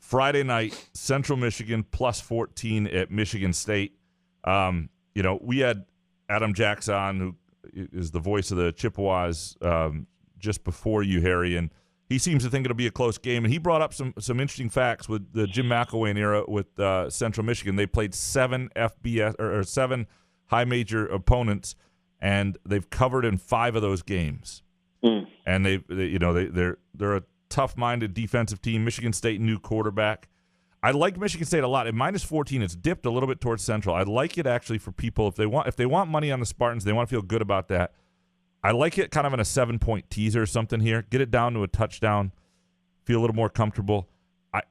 C: Friday night, Central Michigan plus 14 at Michigan State. We had Adam Jackson, who is the voice of the Chippewas, just before you, Harry, and he seems to think it'll be a close game. And he brought up some interesting facts with the Jim McElwain era with Central Michigan. They played 7 FBS or 7 high major opponents, and they've covered in 5 of those games. And they're a tough-minded defensive team. Michigan State new quarterback. I like Michigan State a lot. At minus 14, it's dipped a little bit towards Central. I like it actually for people if they want money on the Spartans, they want to feel good about that. I like it kind of in a 7-point teaser or something here. Get it down to a touchdown. Feel a little more comfortable. I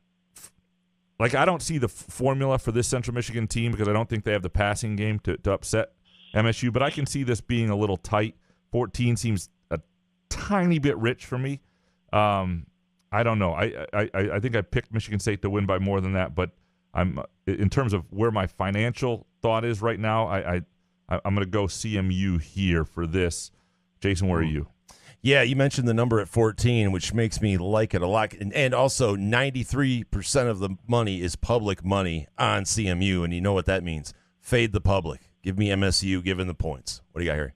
C: don't see the formula for this Central Michigan team because I don't think they have the passing game to upset MSU, but I can see this being a little tight. 14 seems a tiny bit rich for me. I don't know. I think I picked Michigan State to win by more than that, but I'm in terms of where my financial thought is right now. I'm going to go CMU here for this. Jason, where are you?
E: Yeah, you mentioned the number at 14, which makes me like it a lot. And also 93% of the money is public money on CMU, and you know what that means. Fade the public. Give me MSU given the points. What do you got, Harry?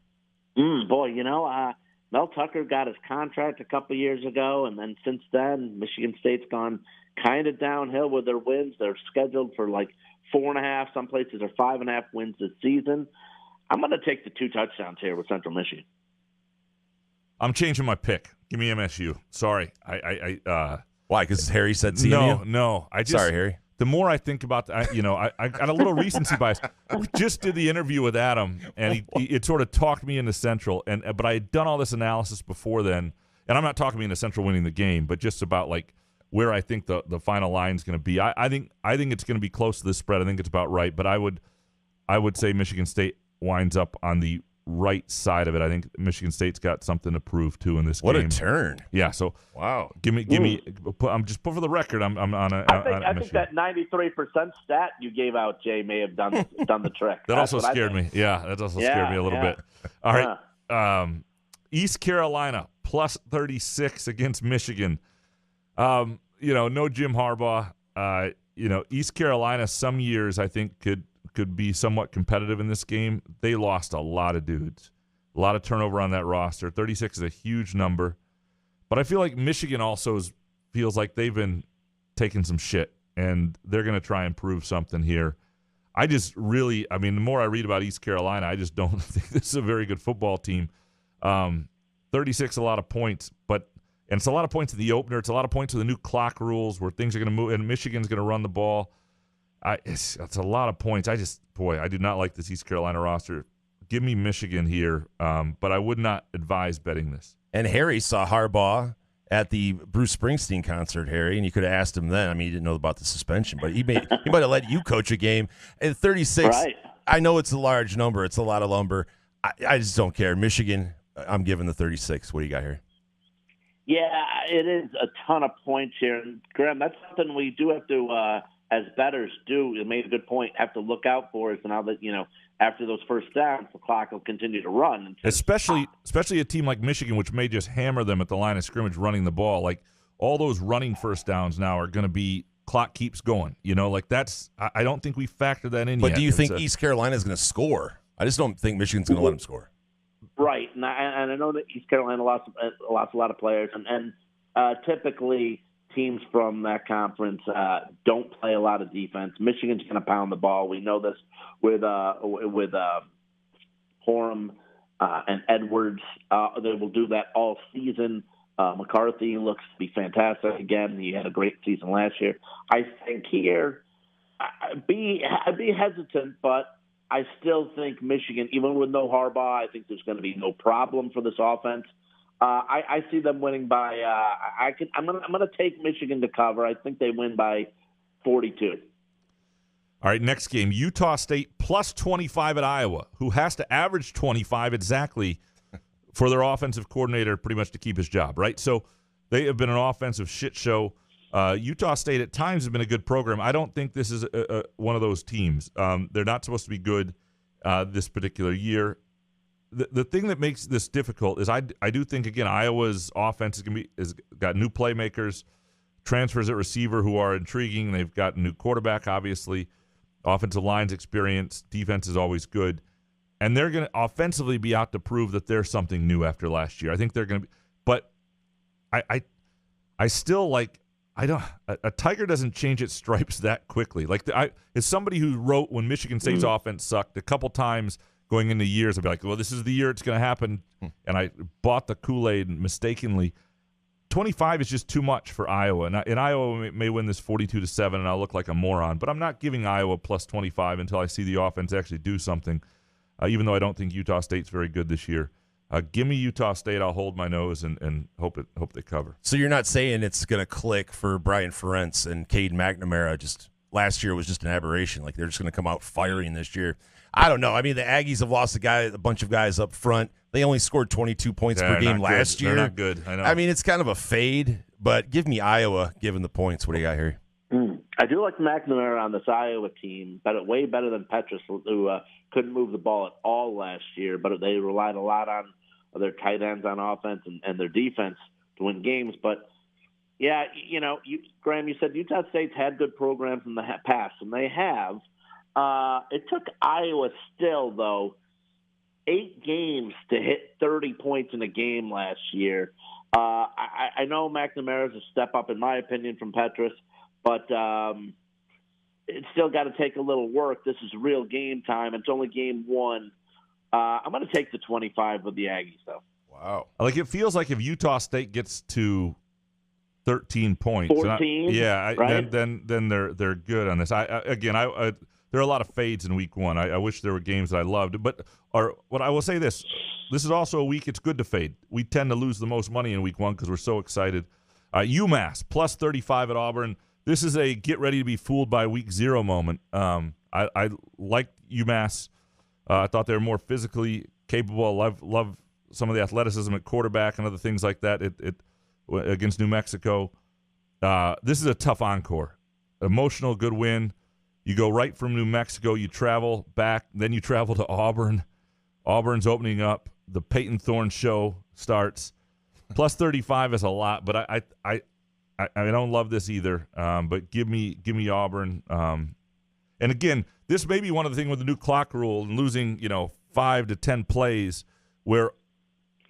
G: Mel Tucker got his contract a couple years ago, and then since then, Michigan State's gone kind of downhill with their wins. They're scheduled for like 4.5. Some places are 5.5 wins this season. I'm going to take the 2 touchdowns here with Central Michigan.
C: I'm changing my pick. Give me MSU. Sorry.
E: Why? Because Harry said CMU?
C: No.
E: Sorry, Harry.
C: The more I think about I got a little recency bias. We just did the interview with Adam, and it sort of talked me into Central. But I had done all this analysis before then, and I'm not talking me into Central winning the game, but just about like where I think the final line is going to be. I think it's going to be close to the spread. I think it's about right. But I would say Michigan State winds up on the right side of it. I think Michigan State's got something to prove too in this
E: What
C: game.
E: a turn!
C: Yeah. So
E: Wow.
C: give me. I'm just put for the record. I'm on a.
G: I think that 93% stat you gave out, Jay, may have done the trick.
C: That also scared me. Yeah, that also scared me a little bit. All right. East Carolina plus 36 against Michigan. No Jim Harbaugh. East Carolina some years I think could be somewhat competitive in this game. They lost a lot of dudes. A lot of turnover on that roster. 36 is a huge number. But I feel like Michigan also feels like they've been taking some shit, and they're going to try and prove something here. The more I read about East Carolina, I just don't think this is a very good football team. 36, a lot of points, and it's a lot of points in the opener. It's a lot of points with the new clock rules where things are going to move, and Michigan's going to run the ball. It's a lot of points. I do not like this East Carolina roster. Give me Michigan here, but I would not advise betting this.
E: And Harry saw Harbaugh at the Bruce Springsteen concert, Harry, and you could have asked him then. I mean, he didn't know about the suspension, but he might have let you coach a game. And 36, right. I know it's a large number. It's a lot of lumber. I just don't care. Michigan, I'm giving the 36. What do you got here?
G: Yeah, it is a ton of points here. And, Graham, that's something we do have to, as bettors do, you made a good point, have to look out for is now that, after those first downs, the clock will continue to run.
C: Especially a team like Michigan, which may just hammer them at the line of scrimmage running the ball. Like, all those running first downs now are going to be clock keeps going. I don't think we factored that in yet.
E: But do you think East Carolina is going to score? I just don't think Michigan's going to let them score.
G: Right, and I know that East Carolina lost a lot of players, and typically teams from that conference don't play a lot of defense. Michigan's going to pound the ball. We know this with Horham and Edwards. They will do that all season. McCarthy looks to be fantastic again. He had a great season last year. I think here I'd be hesitant, but I still think Michigan, even with no Harbaugh, I think there's going to be no problem for this offense. I see them winning by. I'm going to take Michigan to cover. I think they win by 42.
C: All right, next game: Utah State plus 25 at Iowa, who has to average 25 exactly for their offensive coordinator, pretty much to keep his job. Right, so they have been an offensive shit show. Utah State at times has been a good program. I don't think this is one of those teams. They're not supposed to be good this particular year. The thing that makes this difficult is I do think, again, Iowa's offense is got new playmakers, transfers at receiver who are intriguing. They've got a new quarterback, obviously, offensive line's experience, defense is always good, and they're going to offensively be out to prove that they're something new after last year. I think they're going to be, but I still like. A tiger doesn't change its stripes that quickly. As somebody who wrote when Michigan State's offense sucked a couple times going into years, I'd be like, well, this is the year it's going to happen. And I bought the Kool-Aid mistakenly. 25 is just too much for Iowa. And Iowa may win this 42-7, and I'll look like a moron. But I'm not giving Iowa plus 25 until I see the offense actually do something, even though I don't think Utah State's very good this year. Give me Utah State. I'll hold my nose and hope they cover.
E: So you're not saying it's going to click for Brian Ferentz and Cade McNamara. Just last year was just an aberration. Like they're just going to come out firing this year. I don't know. I mean, the Aggies have lost a bunch of guys up front. They only scored 22 points per game last year.
C: They're not good. I know.
E: I mean, it's kind of a fade, but give me Iowa given the points. What do you got here?
G: I do like McNamara on this Iowa team, but way better than Petrus, who couldn't move the ball at all last year, but they relied a lot on their tight ends on offense and their defense to win games. But, yeah, Graham, you said Utah State's had good programs in the past, and they have. It took Iowa still, though, 8 games to hit 30 points in a game last year. I know McNamara's a step up, in my opinion, from Petrus, but it's still got to take a little work. This is real game time. It's only game 1. I'm going to take the 25 with the Aggies, though.
E: Wow.
C: It feels like if Utah State gets to 13 points,
G: 14, right?
C: then they're good on this. There are a lot of fades in week 1. I wish there were games that I loved, but what I will say this is also a week it's good to fade. We tend to lose the most money in week 1 because we're so excited. UMass plus 35 at Auburn. This is a get ready to be fooled by week 0 moment. I liked UMass. I thought they were more physically capable. Love some of the athleticism at quarterback and other things like that. Against New Mexico. This is a tough encore. Emotional, good win. You go right from New Mexico, you travel back, then you travel to Auburn. Auburn's opening up. The Peyton Thorne show starts. Plus 35 is a lot, but I don't love this either. But give me Auburn. And again, this may be one of the things with the new clock rule and losing 5 to 10 plays where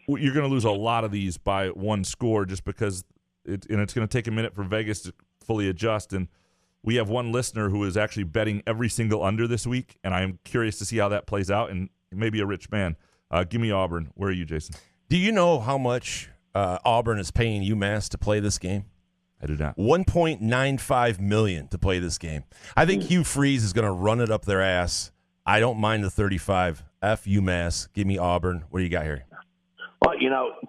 C: you're going to lose a lot of these by one score just because it's going to take a minute for Vegas to fully adjust. And we have one listener who is actually betting every single under this week, and I'm curious to see how that plays out, and maybe a rich man. Give me Auburn. Where are you, Jason?
E: Do you know how much Auburn is paying UMass to play this game?
C: I do not.
E: $1.95 million to play this game. I think Hugh Freeze is going to run it up their ass. I don't mind the 35. F UMass. Give me Auburn. What do you got here?
G: Well,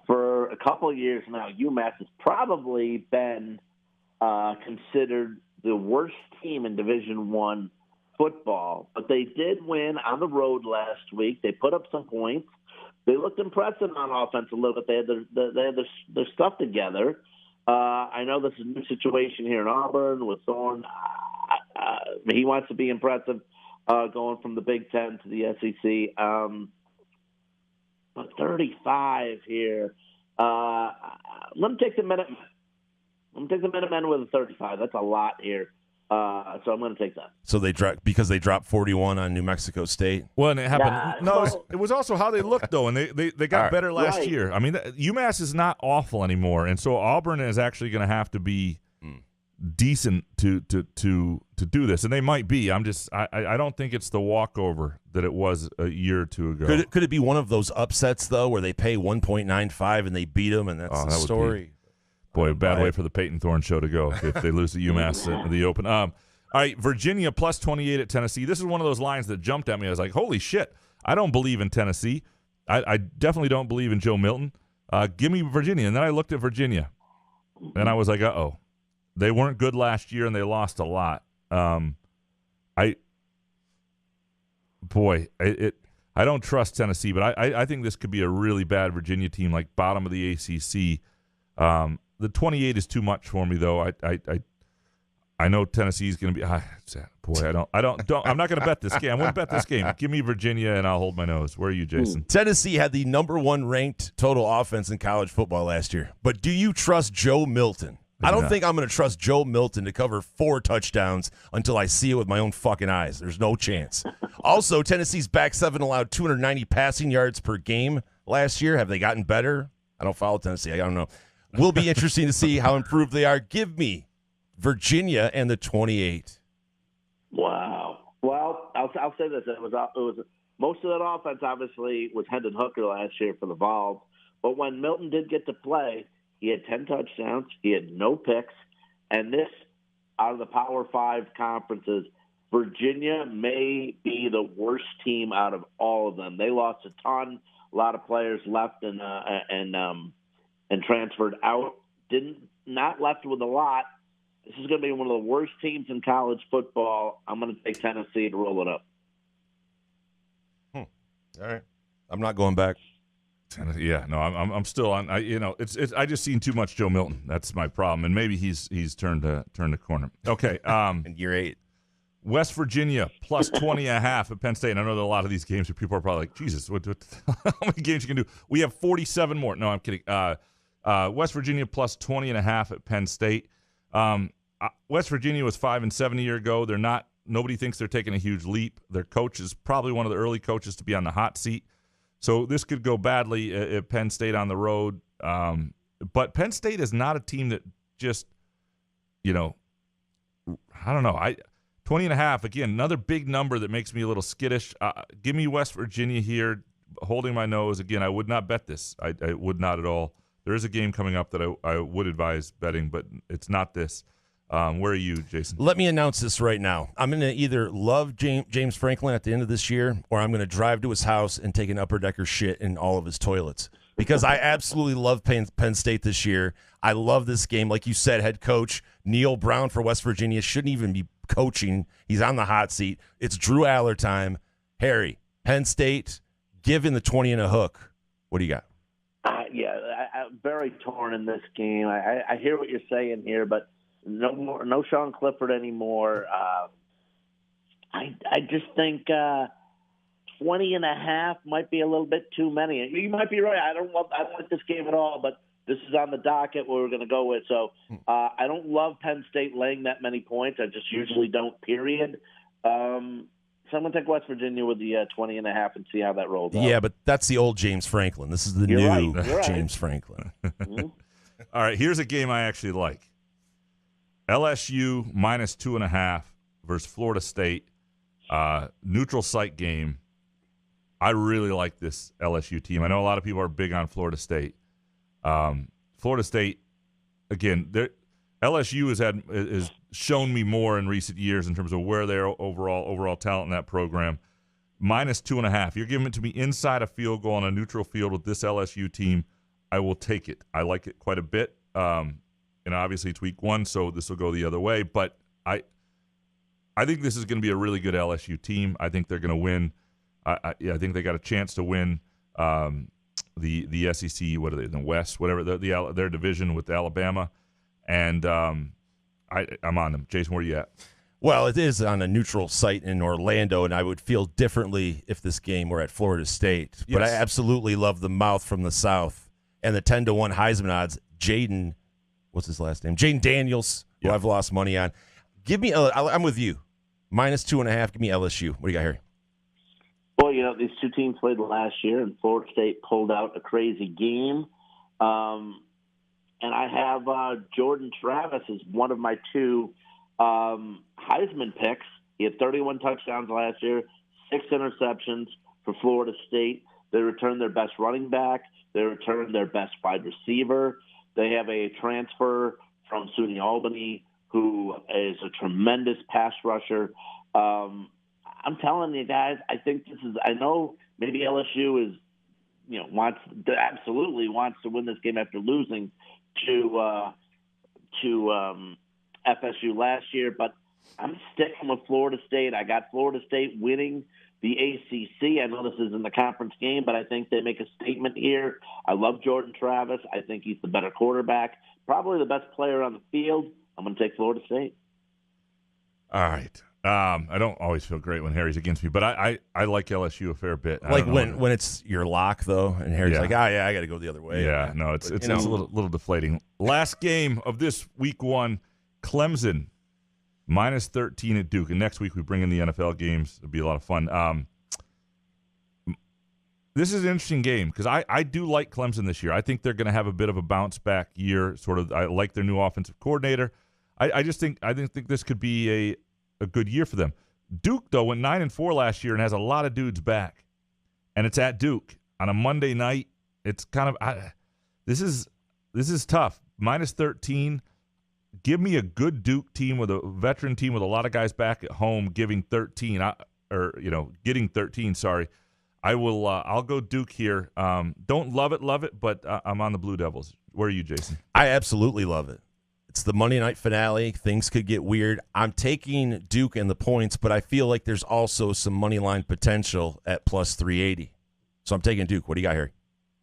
G: for a couple of years now, UMass has probably been considered the worst team in Division I football. But they did win on the road last week. They put up some points. They looked impressive on offense a little bit. They had their stuff together. I know this is a new situation here in Auburn with Thorne. He wants to be impressive going from the Big Ten to the SEC. But 35 here. Let me take the Minutemen. I'm going to take the Minutemen with a 35. That's a lot here. So I'm going to take that.
E: So they dropped 41 on New Mexico State.
C: Well, and it happened. It was also how they looked though, and they got better last year. I mean, UMass is not awful anymore, and so Auburn is actually going to have to be decent to do this, and they might be. I don't think it's the walkover that it was a year or two ago.
E: Could it be one of those upsets though, where they pay 1.95 and they beat them, and that's the story?
C: Boy, bad way for the Peyton Thorne show to go if they lose to UMass at the Open. All right, Virginia plus 28 at Tennessee. This is one of those lines that jumped at me. I was like, holy shit, I don't believe in Tennessee. I definitely don't believe in Joe Milton. Give me Virginia. And then I looked at Virginia, and I was like, uh-oh. They weren't good last year, and they lost a lot. I don't trust Tennessee, but I think this could be a really bad Virginia team, like bottom of the ACC. The 28 is too much for me, though. I know Tennessee's going to be. I'm not going to bet this game. I won't bet this game. Give me Virginia, and I'll hold my nose. Where are you, Jason?
E: Tennessee had the number 1 ranked total offense in college football last year. But do you trust Joe Milton? I don't think I'm going to trust Joe Milton to cover 4 touchdowns until I see it with my own fucking eyes. There's no chance. Also, Tennessee's back 7 allowed 290 passing yards per game last year. Have they gotten better? I don't follow Tennessee. I don't know. Will be interesting to see how improved they are. Give me Virginia and the 28.
G: Wow. Well, I'll say this: it was most of that offense obviously was Hendon Hooker last year for the Vols, but when Milton did get to play, he had 10 touchdowns, he had no picks, and this out of the Power 5 conferences, Virginia may be the worst team out of all of them. They lost a ton. A lot of players left and transferred out. Not left with a lot. This is going to be one of the worst teams in college football. I'm going to take Tennessee to roll it up.
E: All right, I'm not going back.
C: Yeah, no, I'm still on. It's I just seen too much Joe Milton. That's my problem, and maybe he's turned the corner. Okay,
E: and year 8.
C: West Virginia plus 20.5 at Penn State. And I know that a lot of these games where people are probably like, Jesus, what how many games you can do? We have 47 more. No, I'm kidding. West Virginia plus 20.5 at Penn State. West Virginia was 5-7 a year ago. They're not. Nobody thinks they're taking a huge leap. Their coach is probably one of the early coaches to be on the hot seat. So this could go badly at Penn State on the road. But Penn State is not a team that just, I don't know. 20.5, again, another big number that makes me a little skittish. Give me West Virginia here, holding my nose. Again, I would not bet this. I would not at all. There is a game coming up that I would advise betting, but it's not this. Where are you, Jason?
E: Let me announce this right now. I'm going to either love James Franklin at the end of this year, or I'm going to drive to his house and take an upper-decker shit in all of his toilets. Because I absolutely love Penn State this year. I love this game. Like you said, head coach Neil Brown for West Virginia shouldn't even be coaching. He's on the hot seat. It's Drew Aller time. Harry, Penn State, given the 20 and a hook, what do you got?
G: I'm very torn in this game. I hear what you're saying here, but no Sean Clifford anymore. I just think 20 and a half might be a little bit too many. You might be right. I don't like this game at all, but this is on the docket where we're going to go with. So I don't love Penn State laying that many points. I just usually don't, period. So I'm going to take West Virginia with the 20 and a half and see how that rolls out.
E: Yeah, but that's the old James Franklin. This is the new James Franklin.
G: Mm-hmm.
C: All right, here's a game I actually like. LSU minus 2.5 versus Florida State. Neutral site game. I really like this LSU team. I know a lot of people are big on Florida State. Florida State, again, LSU has shown me more in recent years in terms of where they're overall talent in that program. Minus 2.5. You're giving it to me inside a field goal on a neutral field with this LSU team. I will take it. I like it quite a bit. And obviously it's week 1, so this will go the other way. But I think this is going to be a really good LSU team. I think they're going to win. I think they got a chance to win the SEC. What are they in the West? Whatever their division with Alabama, and I'm on them. Jason, where are you at?
E: Well, it is on a neutral site in Orlando, and I would feel differently if this game were at Florida State. But I absolutely love the mouth from the South and the 10-1 Heisman odds. Jaden, what's his last name? Jaden Daniels, who I've lost money on. Give me. I'm with you. Minus 2.5. Give me LSU. What do you got, Harry?
G: Well, these two teams played last year, and Florida State pulled out a crazy game. And I have Jordan Travis as one of my two Heisman picks. He had 31 touchdowns last year, 6 interceptions for Florida State. They returned their best running back. They returned their best wide receiver. They have a transfer from SUNY Albany who is a tremendous pass rusher. I'm telling you guys, I think this is – I know maybe LSU is, absolutely wants to win this game after losing to FSU last year, but I'm sticking with Florida State. I got Florida State winning the ACC. I know this isn't the conference game, but I think they make a statement here. I love Jordan Travis. I think he's the better quarterback, probably the best player on the field. I'm going to take Florida State.
C: All right. I don't always feel great when Harry's against me, but I like LSU a fair bit.
E: Like when it's your lock, though, and Harry's like, I got to go the other way.
C: Yeah, no, it's a little deflating. Last game of this week 1, Clemson, minus 13 at Duke. And next week we bring in the NFL games. It'll be a lot of fun. This is an interesting game because I do like Clemson this year. I think they're going to have a bit of a bounce-back year. I like their new offensive coordinator. I think this could be a good year for them. Duke, though, went 9-4 last year and has a lot of dudes back. And it's at Duke on a Monday night. It's kind of this is tough. Minus 13. Give me a good Duke team with a veteran team with a lot of guys back at home getting 13. Sorry. I'll go Duke here. Don't love it, but I'm on the Blue Devils. Where are you, Jason?
E: I absolutely love it. It's the Monday night finale. Things could get weird. I'm taking Duke and the points, but I feel like there's also some money line potential at plus 380. So I'm taking Duke. What do you got, Harry?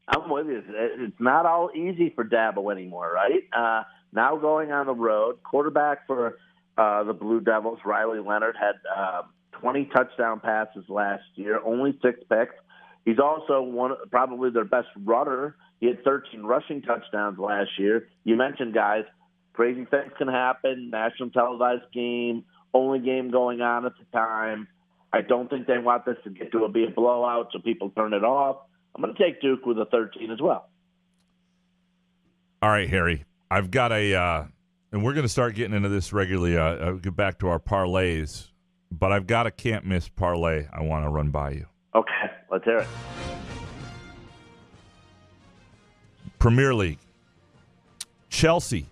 G: I'm with you. It's not all easy for Dabo anymore, right? Now going on the road, quarterback for the Blue Devils, Riley Leonard, had 20 touchdown passes last year, only 6 picks. He's also probably their best runner. He had 13 rushing touchdowns last year. You mentioned, guys, crazy things can happen, national televised game, only game going on at the time. I don't think they want this to get to be a blowout so people turn it off. I'm going to take Duke with a 13 as well.
C: All right, Harry. I've got and we're going to start getting into this regularly. I'll get back to our parlays, but I've got a can't-miss parlay I want to run by you.
G: Okay, let's hear it.
C: Premier League. Chelsea,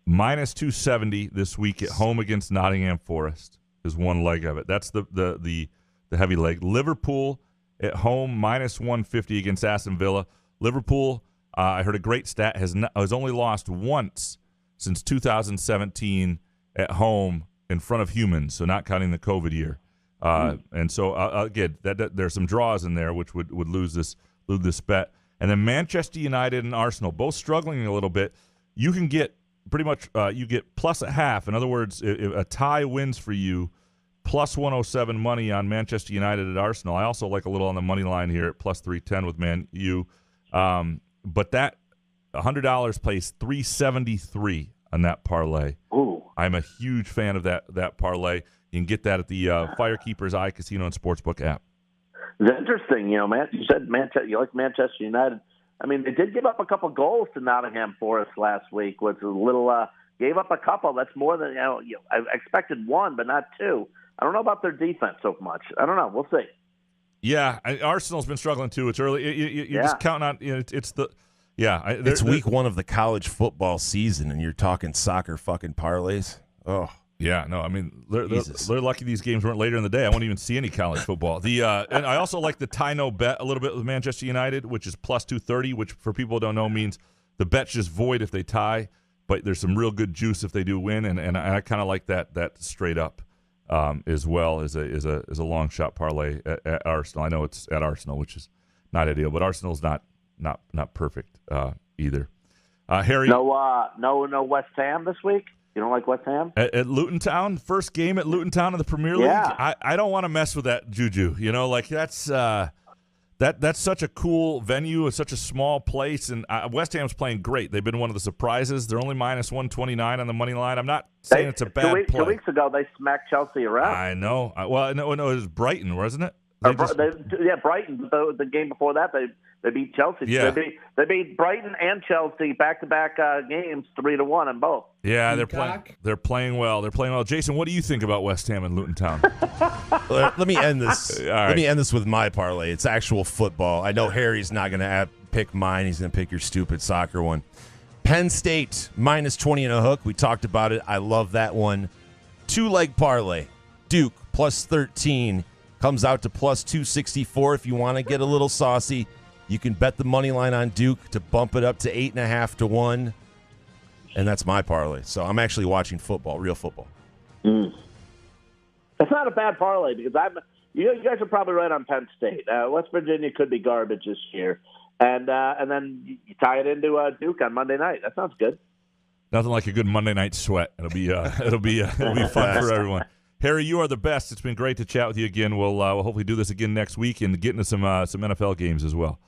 C: minus 270 this week at home against Nottingham Forest is one leg of it. That's the heavy leg. Liverpool at home, minus 150 against Aston Villa. Liverpool, I heard a great stat, has only lost once since 2017 at home in front of humans, so not counting the COVID year. And so again, there's some draws in there which would lose this bet. And then Manchester United and Arsenal, both struggling a little bit. You can get pretty much you get plus a half. In other words, if a tie wins for you, plus 107 money on Manchester United at Arsenal. I also like a little on the money line here at plus 310 with Man U. But that $100 plays 373 on that parlay.
G: Ooh.
C: I'm a huge fan of that parlay. You can get that at the Firekeepers iCasino and Sportsbook app.
G: It's interesting, you said you like Manchester United. I mean, they did give up a couple goals to Nottingham Forest last week. Was a little gave up a couple. That's more than I expected one, but not two. I don't know about their defense so much. I don't know. We'll see.
C: Yeah, Arsenal's been struggling too. It's early. You're just counting on. It's the. Yeah,
E: it's week one of the college football season, and you're talking soccer fucking parlays. Oh.
C: Yeah, no, I mean, they're lucky these games weren't later in the day. I won't even see any college football. And I also like the tie-no bet a little bit with Manchester United, which is plus 230, which for people who don't know means the bet's just void if they tie, but there's some real good juice if they do win, and I kind of like that straight up as well as a long shot parlay at Arsenal. I know it's at Arsenal, which is not ideal, but Arsenal's not perfect either. Harry,
G: no West Ham this week. You don't like West Ham?
C: At Luton Town, first game at Luton Town in the Premier League.
G: Yeah.
C: I don't want to mess with that juju. That's such a cool venue. It's such a small place, and West Ham's playing great. They've been one of the surprises. They're only minus 129 on the money line. I'm not saying it's a bad play.
G: 2 weeks ago, they smacked Chelsea around.
C: I know. No, it was Brighton, wasn't it?
G: Brighton. The game before that, they beat Chelsea.
C: Yeah.
G: They beat Brighton and Chelsea back-to-back games 3-1 in both.
C: Yeah, they're playing well. They're playing well. Jason, what do you think about West Ham and Luton Town?
E: Let me end this.
C: All right.
E: Let me end this with my parlay. It's actual football. I know Harry's not going to pick mine. He's going to pick your stupid soccer one. Penn State minus 20 and a hook. We talked about it. I love that one. 2-leg parlay. Duke plus 13 comes out to plus 264. If you want to get a little saucy, you can bet the money line on Duke to bump it up to 8.5 to 1. And that's my parlay. So I'm actually watching football, real football.
G: That's not a bad parlay because you guys are probably right on Penn State. West Virginia could be garbage this year, and then you tie it into Duke on Monday night. That sounds good.
C: Nothing like a good Monday night sweat. It'll be fun for everyone. Harry, you are the best. It's been great to chat with you again. We'll hopefully do this again next week and get into some NFL games as well.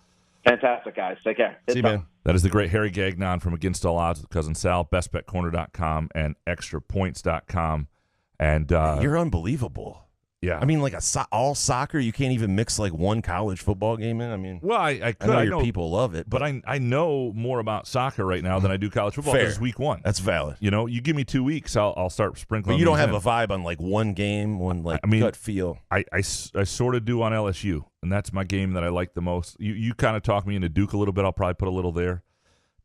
G: Fantastic, guys. Take care.
E: See you, man.
C: That is the great Harry Gagnon from Against All Odds with Cousin Sal, bestbetcorner.com and extrapoints.com. And
E: you're unbelievable.
C: Yeah.
E: I mean, like all soccer, you can't even mix like one college football game in. I mean,
C: well, I could.
E: I know people love it,
C: but I know more about soccer right now than I do college football.
E: Fair.
C: It's week one.
E: That's valid.
C: You give me 2 weeks, I'll start sprinkling.
E: But you don't have a vibe on like one game, gut feel.
C: I sort of do on LSU, and that's my game that I like the most. You kind of talk me into Duke a little bit. I'll probably put a little there.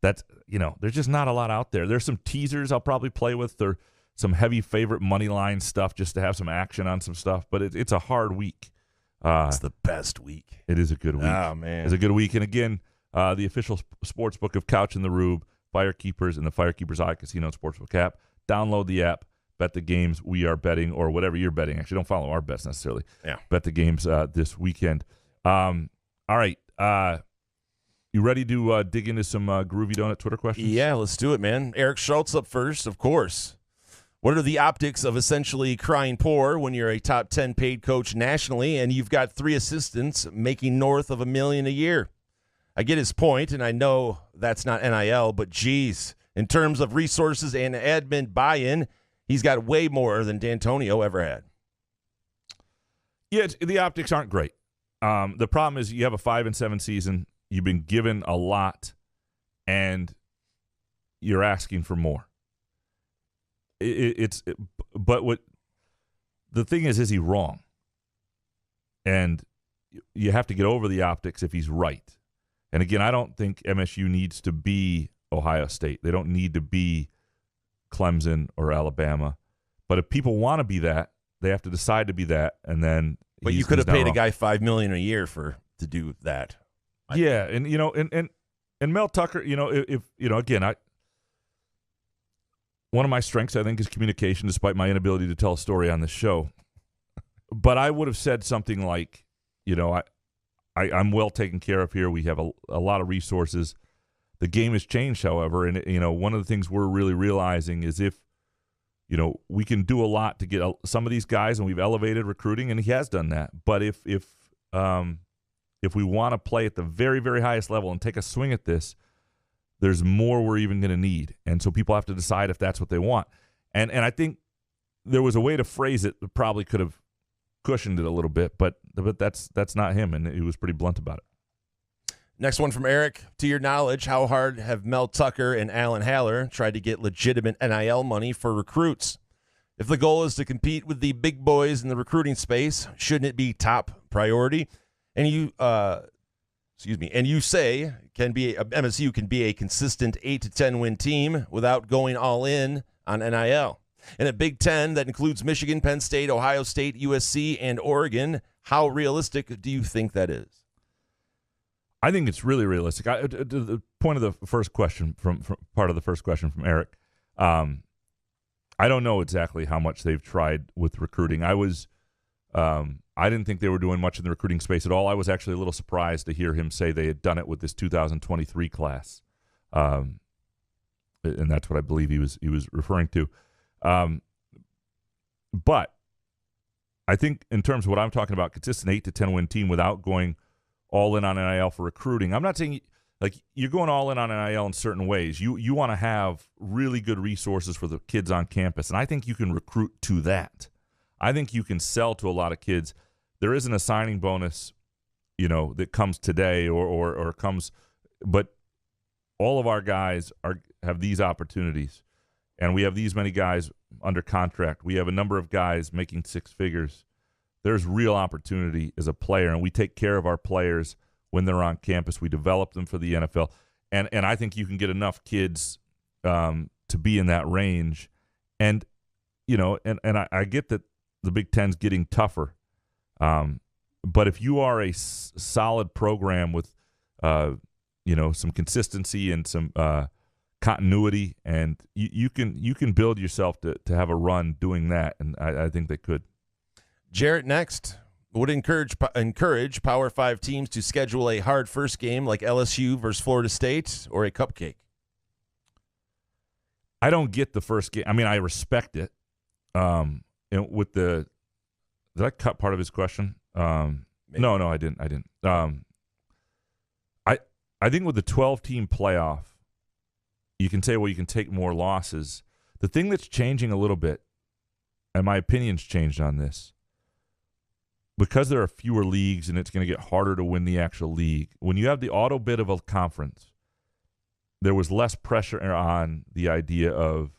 C: That's there's just not a lot out there. There's some teasers I'll probably play with. There some heavy favorite money line stuff just to have some action on some stuff. But it's a hard week.
E: It's the best week.
C: It is a good week.
E: Oh, man.
C: It's a good week. And again, the official sports book of Couch and the Rube, Firekeepers, and the Firekeepers iCasino and Sportsbook app. Download the app. Bet the games we are betting or whatever you're betting. Actually, don't follow our bets necessarily.
E: Yeah.
C: Bet the games this weekend. All right. You ready to dig into some Groovy Donut Twitter questions?
E: Yeah, let's do it, man. Eric Schultz up first, of course. What are the optics of essentially crying poor when you're a top 10 paid coach nationally and you've got 3 assistants making north of $1 million a year? I get his point, and I know that's not NIL, but geez, in terms of resources and admin buy-in, he's got way more than D'Antonio ever had.
C: Yeah, the optics aren't great. The problem is you have a 5-7 season. You've been given a lot, and you're asking for more. But what the thing is he wrong? And you have to get over the optics if he's right. And again, I don't think MSU needs to be Ohio State. They don't need to be Clemson or Alabama. But if people want to be that, they have to decide to be that, and then.
E: But you could have paid a guy $5 million a year to do that.
C: Yeah, and and Mel Tucker, if again, one of my strengths, I think, is communication, despite my inability to tell a story on this show. But I would have said something like, I'm well taken care of here. We have a lot of resources. The game has changed, however, and one of the things we're really realizing is if we can do a lot to get some of these guys, and we've elevated recruiting, and he has done that. But if we want to play at the very, very highest level and take a swing at this, there's more we're even going to need, and so people have to decide if that's what they want. And I think there was a way to phrase it that probably could have cushioned it a little bit, but that's not him, and he was pretty blunt about it.
E: Next one from Eric. To your knowledge, how hard have Mel Tucker and Alan Haller tried to get legitimate NIL money for recruits? If the goal is to compete with the big boys in the recruiting space, shouldn't it be top priority? And you say MSU can be a consistent 8 to 10 win team without going all in on NIL. In a Big Ten that includes Michigan, Penn State, Ohio State, USC, and Oregon, how realistic do you think that is?
C: I think it's really realistic. To the point of the first question from part of the first question from Eric, I don't know exactly how much they've tried with recruiting. I didn't think they were doing much in the recruiting space at all. I was actually a little surprised to hear him say they had done it with this 2023 class, and that's what I believe he was referring to. But I think in terms of what I'm talking about, consistent 8 to 10 win team without going all in on NIL for recruiting. I'm not saying you're going all in on NIL in certain ways. You want to have really good resources for the kids on campus, and I think you can recruit to that. I think you can sell to a lot of kids. There isn't a signing bonus, that comes today or comes, but all of our guys have these opportunities. And we have these many guys under contract. We have a number of guys making six figures. There's real opportunity as a player, and we take care of our players when they're on campus. We develop them for the NFL. And I think you can get enough kids to be in that range. And, I get that the Big Ten's getting tougher. But if you are a solid program with, some consistency and some continuity, and you can build yourself to have a run doing that, and I think they could.
E: Jarrett next would encourage Power 5 teams to schedule a hard first game like LSU versus Florida State or a cupcake.
C: I don't get the first game. I mean, I respect it. And with did I cut part of his question? No, I didn't. I think with the 12-team playoff, you can say, well, you can take more losses. The thing that's changing a little bit, and my opinion's changed on this, because there are fewer leagues and it's going to get harder to win the actual league, when you have the auto bid of a conference, there was less pressure on the idea of,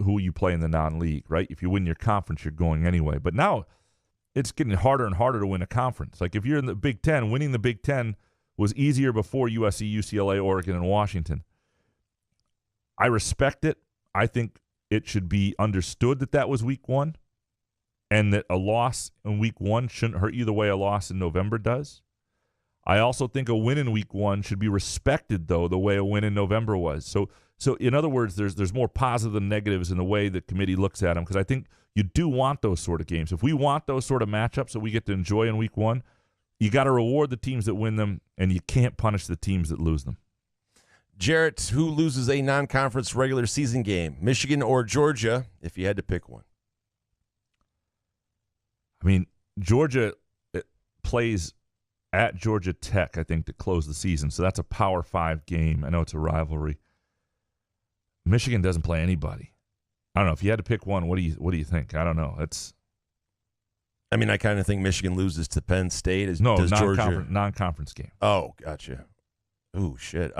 C: who you play in the non-league, right? If you win your conference, you're going anyway. But now it's getting harder and harder to win a conference. Like if you're in the Big Ten, winning the Big Ten was easier before USC, UCLA, Oregon, and Washington. I respect it. I think it should be understood that was week one, and that a loss in week one shouldn't hurt you the way a loss in November does. I also think a win in week one should be respected, though, the way a win in November was. So in other words, there's more positive than negatives in the way the committee looks at them, because I think you do want those sort of games. If we want those sort of matchups that we get to enjoy in week one, you got to reward the teams that win them, and you can't punish the teams that lose them.
E: Jarrett, who loses a non-conference regular season game, Michigan or Georgia, if you had to pick one?
C: I mean, Georgia plays at Georgia Tech, I think, to close the season. So that's a Power 5 game. I know it's a rivalry. Michigan doesn't play anybody. I don't know. If you had to pick one, what do you think? I don't know.
E: I mean, I kind of think Michigan loses to Penn State. Does Georgia
C: non-conference game.
E: Oh, gotcha. Oh, shit.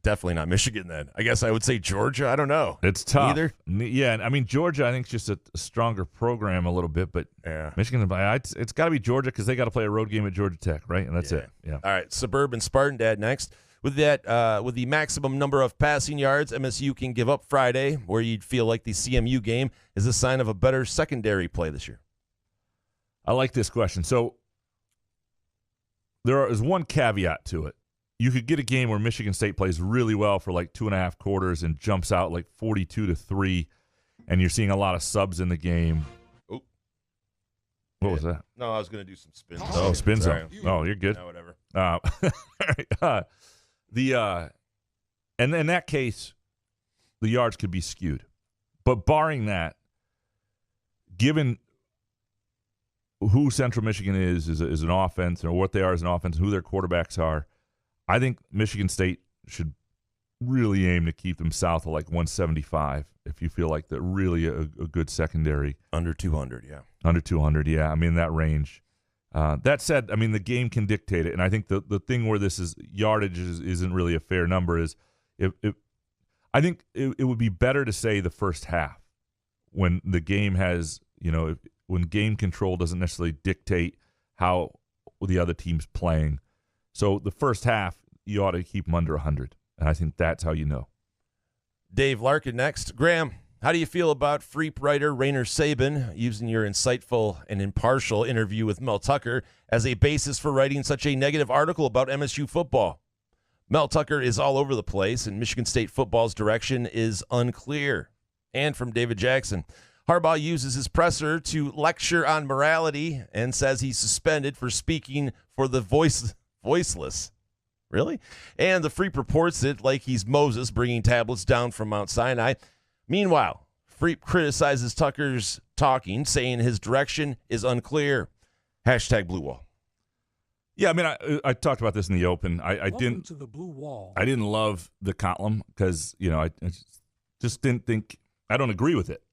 E: Definitely not Michigan then. I guess I would say Georgia. I don't know.
C: It's tough.
E: Either?
C: Yeah, I mean, Georgia, I think, is just a stronger program a little bit, but
E: yeah.
C: Michigan, it's got to be Georgia because they got to play a road game at Georgia Tech, right? And that's it. Yeah.
E: All right, Suburban Spartan Dad next. With the maximum number of passing yards MSU can give up Friday, where you'd feel like the CMU game is a sign of a better secondary play this year.
C: I like this question. So there is one caveat to it. You could get a game where Michigan State plays really well for like 2.5 quarters and jumps out like 42-3, and you're seeing a lot of subs in the game. was that?
E: No, I was going to do some spin.
C: Oh, spin
E: Sorry.
C: zone. Oh, you're good.
E: No, whatever.
C: And in that case, the yards could be skewed. But barring that, given who Central Michigan is an offense, or what they are as an offense, who their quarterbacks are, I think Michigan State should really aim to keep them south of like 175 if you feel like they're really a good secondary.
E: Under 200, yeah.
C: Under 200, yeah. I mean, that range. That said, I mean, the game can dictate it. And I think the thing where this is yardage isn't really a fair number is I think it would be better to say the first half when the game has, when game control doesn't necessarily dictate how the other team's playing. So the first half, you ought to keep them under 100. And I think that's how you know.
E: Dave Larkin next. Graham, how do you feel about Freep writer Rainer Saban using your insightful and impartial interview with Mel Tucker as a basis for writing such a negative article about MSU football? Mel Tucker is all over the place, and Michigan State football's direction is unclear. And from David Jackson, Harbaugh uses his presser to lecture on morality and says he's suspended for speaking for the voiceless. Really? And the Freep reports it like he's Moses bringing tablets down from Mount Sinai. Meanwhile, Freep criticizes Tucker's talking, saying his direction is unclear. # Blue Wall.
C: Yeah, I mean, I talked about this in the open. I didn't
D: to the Blue Wall.
C: I didn't love the column because I just didn't think I don't agree with it.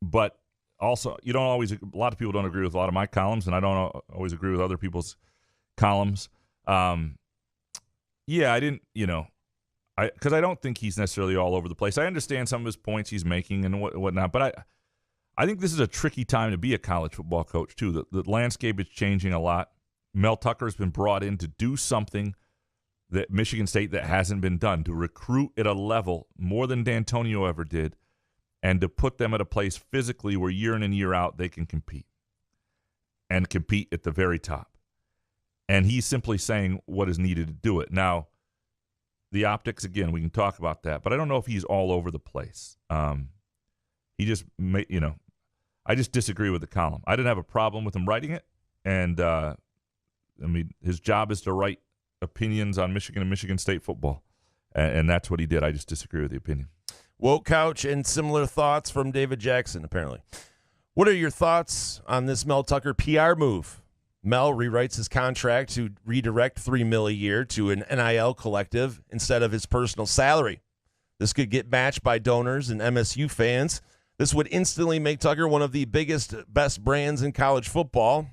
C: But also, you don't always. A lot of people don't agree with a lot of my columns, and I don't always agree with other people's columns. Yeah, I didn't. Because I don't think he's necessarily all over the place. I understand some of his points he's making and whatnot, but I think this is a tricky time to be a college football coach too. The landscape is changing a lot. Mel Tucker's been brought in to do something that Michigan State that hasn't been done, to recruit at a level more than D'Antonio ever did, and to put them at a place physically where year in and year out they can compete and compete at the very top. And he's simply saying what is needed to do it. Now, the optics, again, we can talk about that, but I don't know if he's all over the place. He just, I just disagree with the column. I didn't have a problem with him writing it, and his job is to write opinions on Michigan and Michigan State football, and that's what he did. I just disagree with the opinion.
E: Woke Couch and similar thoughts from David Jackson, apparently. What are your thoughts on this Mel Tucker PR move? Mel rewrites his contract to redirect $3 million a year to an NIL collective instead of his personal salary. This could get matched by donors and MSU fans. This would instantly make Tucker one of the biggest, best brands in college football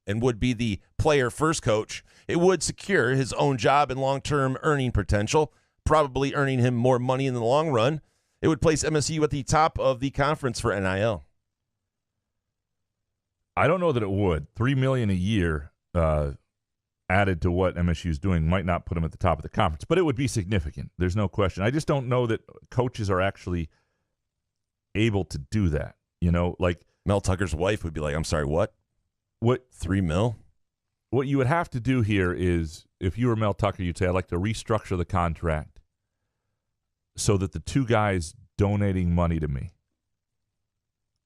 E: and would be the player-first coach. It would secure his own job and long-term earning potential, probably earning him more money in the long run. It would place MSU at the top of the conference for NIL.
C: I don't know that it would. $3 million a year added to what MSU is doing might not put them at the top of the conference, but it would be significant. There's no question. I just don't know that coaches are actually able to do that. Like
E: Mel Tucker's wife would be like, "I'm sorry, what?
C: What
E: $3 million?"
C: What you would have to do here is, if you were Mel Tucker, you'd say, "I'd like to restructure the contract so that the two guys donating money to me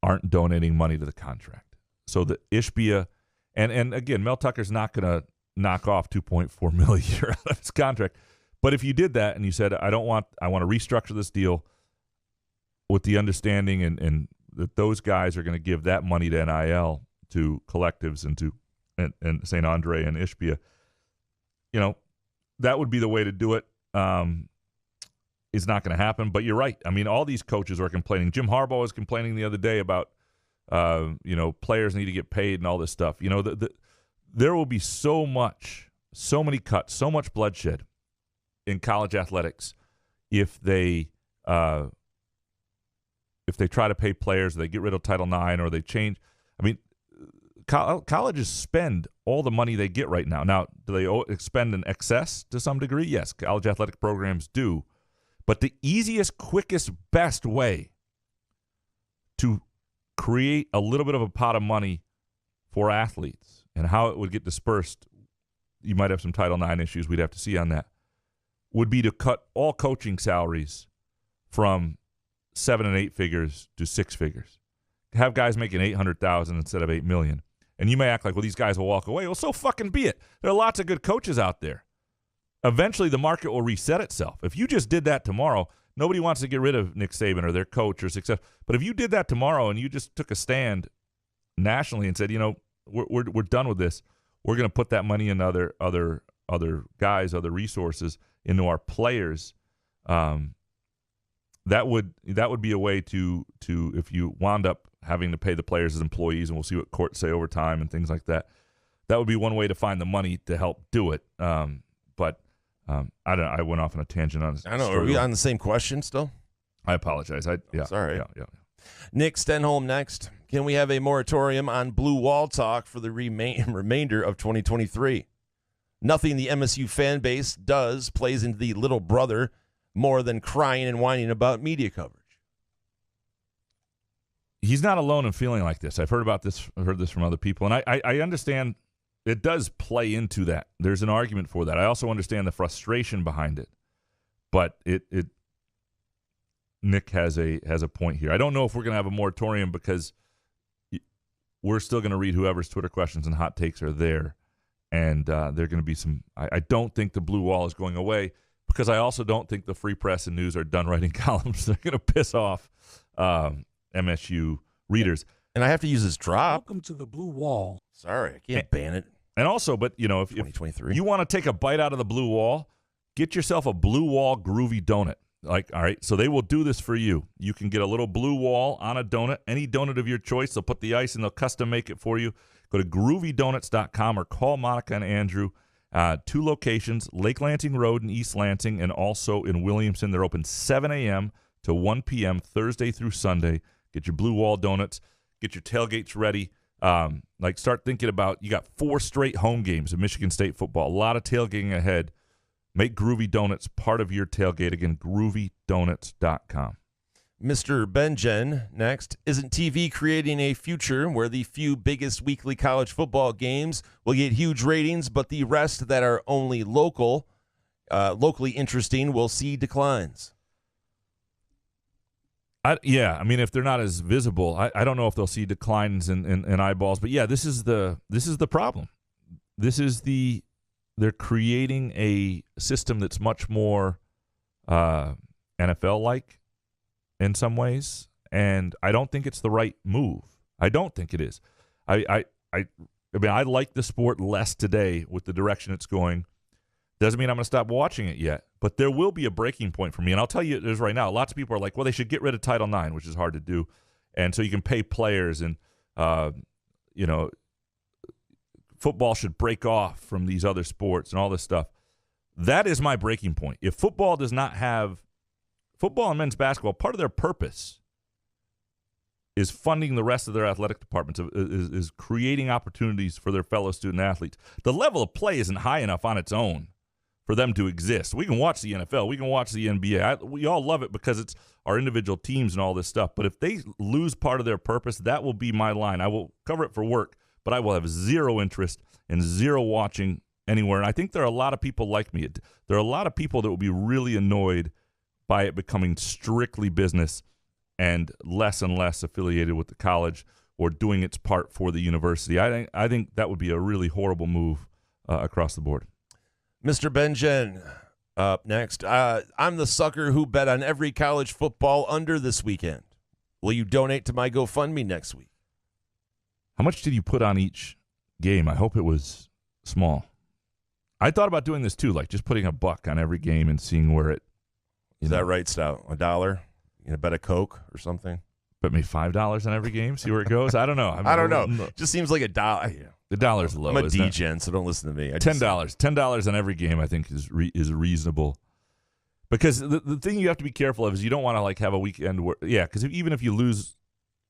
C: aren't donating money to the contract." So that Ishbia, and again, Mel Tucker's not going to knock off $2.4 million a year out of his contract. But if you did that and you said, I want to restructure this deal with the understanding and that those guys are going to give that money to NIL, to collectives and St. Andre and Ishbia, that would be the way to do it. It's not going to happen. But you're right. I mean, all these coaches are complaining. Jim Harbaugh was complaining the other day about players need to get paid and all this stuff. There will be so many cuts, so much bloodshed in college athletics if they try to pay players, they get rid of Title IX, or they change. I mean, colleges spend all the money they get right now. Now, do they spend in excess to some degree? Yes, college athletic programs do. But the easiest, quickest, best way to create a little bit of a pot of money for athletes and how it would get dispersed, you might have some Title IX issues we'd have to see on that, would be to cut all coaching salaries from 7 and 8 figures to 6 figures. Have guys making $800,000 instead of $8 million, And you may act like, well, these guys will walk away. Well, so fucking be it. There are lots of good coaches out there. Eventually, the market will reset itself. If you just did that tomorrow, nobody wants to get rid of Nick Saban or their coach or success. But if you did that tomorrow and you just took a stand nationally and said, we're done with this, we're going to put that money in other guys, other resources into our players. That would be a way to if you wound up having to pay the players as employees, and we'll see what courts say over time and things like that. That would be one way to find the money to help do it. But I don't. I went off on a tangent on.
E: I know. Are we on the same question still?
C: I apologize. Yeah.
E: Sorry.
C: Yeah.
E: Nick Stenholm next. Can we have a moratorium on blue wall talk for the remainder of 2023? Nothing the MSU fan base does plays into the little brother more than crying and whining about media coverage.
C: He's not alone in feeling like this. I've heard about this. I've heard this from other people, and I understand it does play into that. There's an argument for that. I also understand the frustration behind it, but Nick has a point here. I don't know if we're going to have a moratorium because we're still going to read whoever's Twitter questions and hot takes are there, and there are going to be some. I don't think the blue wall is going away because I also don't think the Free Press and News are done writing columns. They're going to piss off MSU readers.
E: And I have to use this drop.
D: Welcome to the blue wall.
E: Sorry, I can't ban it.
C: And also, but if you want to take a bite out of the blue wall, get yourself a blue wall groovy donut. All right, so they will do this for you. You can get a little blue wall on a donut, any donut of your choice. They'll put the ice and they'll custom make it for you. Go to groovydonuts.com or call Monica and Andrew. 2 locations, Lake Lansing Road in East Lansing and also in Williamson. They're open 7 a.m. to 1 p.m. Thursday through Sunday. Get your blue wall donuts. Get your tailgates ready. Start thinking about, you got 4 straight home games of Michigan State football. A lot of tailgating ahead. Make Groovy Donuts part of your tailgate. Again, groovydonuts.com.
E: Mr. Benjen next. Isn't TV creating a future where the few biggest weekly college football games will get huge ratings, but the rest that are only locally interesting will see declines?
C: If they're not as visible, I don't know if they'll see declines in eyeballs. But yeah, this is the problem. They're creating a system that's much more NFL-like in some ways, and I don't think it's the right move. I don't think it is. I like the sport less today with the direction it's going. Doesn't mean I'm going to stop watching it yet, but there will be a breaking point for me. And I'll tell you this right now. Lots of people are like, well, they should get rid of Title IX, which is hard to do. And so you can pay players and, football should break off from these other sports and all this stuff. That is my breaking point. If football does not have football and men's basketball, part of their purpose is funding the rest of their athletic departments, is creating opportunities for their fellow student athletes. The level of play isn't high enough on its own for them to exist. We can watch the NFL. We can watch the NBA. We all love it because it's our individual teams and all this stuff. But if they lose part of their purpose, that will be my line. I will cover it for work, but I will have zero interest and zero watching anywhere. And I think there are a lot of people like me. There are a lot of people that will be really annoyed by it becoming strictly business and less affiliated with the college or doing its part for the university. I think that would be a really horrible move across the board.
E: Mr. Benjen, up next. I'm the sucker who bet on every college football under this weekend. Will you donate to my GoFundMe next week?
C: How much did you put on each game? I hope it was small. I thought about doing this too, like just putting $1 on every game and seeing where it.
E: Is that right, Stout? $1? Bet a Coke or something?
C: Bet me $5 on every game, see where it goes? I don't know.
E: I don't know. Just seems like $1. Yeah.
C: The dollar's low.
E: I'm a degen, so don't listen to me.
C: $10 on every game, I think, is reasonable. Because the thing you have to be careful of is you don't want to have a weekend where, because even if you lose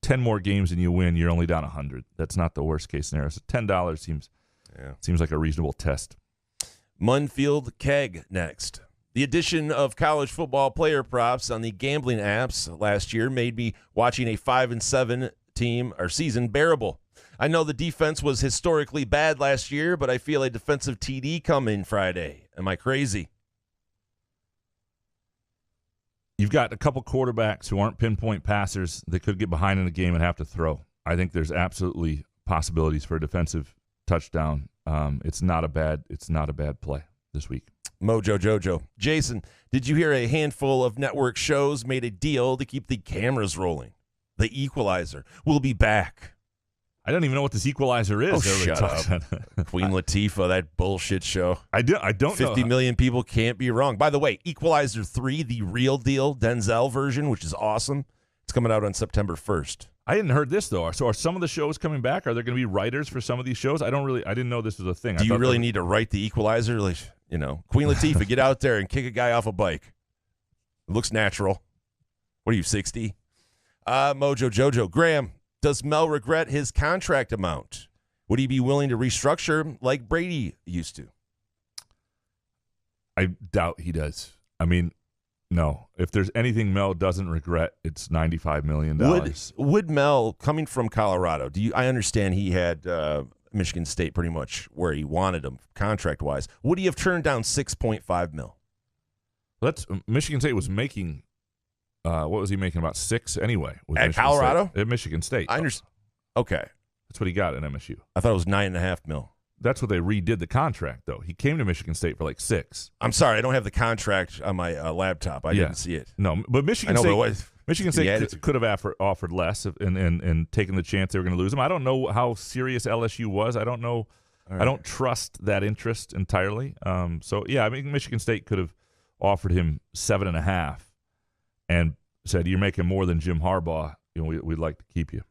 C: 10 more games and you win, you're only down 100. That's not the worst case scenario. So $10 seems like a reasonable test.
E: Munfield Keg next. The addition of college football player props on the gambling apps last year made me watching a 5-7 team or season bearable. I know the defense was historically bad last year, but I feel a defensive TD coming Friday. Am I crazy?
C: You've got a couple quarterbacks who aren't pinpoint passers that could get behind in the game and have to throw. I think there's absolutely possibilities for a defensive touchdown. It's not a bad play this week.
E: Mojo Jojo. Jason, did you hear a handful of network shows made a deal to keep the cameras rolling? The Equalizer will be back.
C: I don't even know what this Equalizer is.
E: Oh, shut up. Queen Latifah, that bullshit show.
C: I don't know.
E: 50 million people can't be wrong. By the way, Equalizer 3, the real deal, Denzel version, which is awesome. It's coming out on September 1st.
C: I hadn't heard this, though. So are some of the shows coming back? Are there going to be writers for some of these shows? I didn't know this was a thing.
E: Do you really need to write the Equalizer? Like, Queen Latifah, get out there and kick a guy off a bike. It looks natural. What are you, 60? Mojo Jojo. Graham, does Mel regret his contract amount? Would he be willing to restructure like Brady used to?
C: I doubt he does. I mean, no. If there's anything Mel doesn't regret, it's $95 million.
E: Would Mel, coming from Colorado, I understand he had Michigan State pretty much where he wanted him contract-wise. Would he have turned down $6.5 million?
C: Michigan State was making, what was he making, about $6 anyway?
E: At Colorado?
C: At Michigan State.
E: I understand. Okay.
C: That's what he got at MSU.
E: I thought it was $9.5 million.
C: That's what they redid the contract, though. He came to Michigan State for like $6.
E: I'm sorry, I don't have the contract on my laptop. I didn't see it.
C: No, but Michigan State could have offered less and taken the chance they were going to lose him. I don't know how serious LSU was. I don't know. Right. I don't trust that interest entirely. So yeah, I mean, Michigan State could have offered him $7.5 and said, "You're making more than Jim Harbaugh. We'd like to keep you."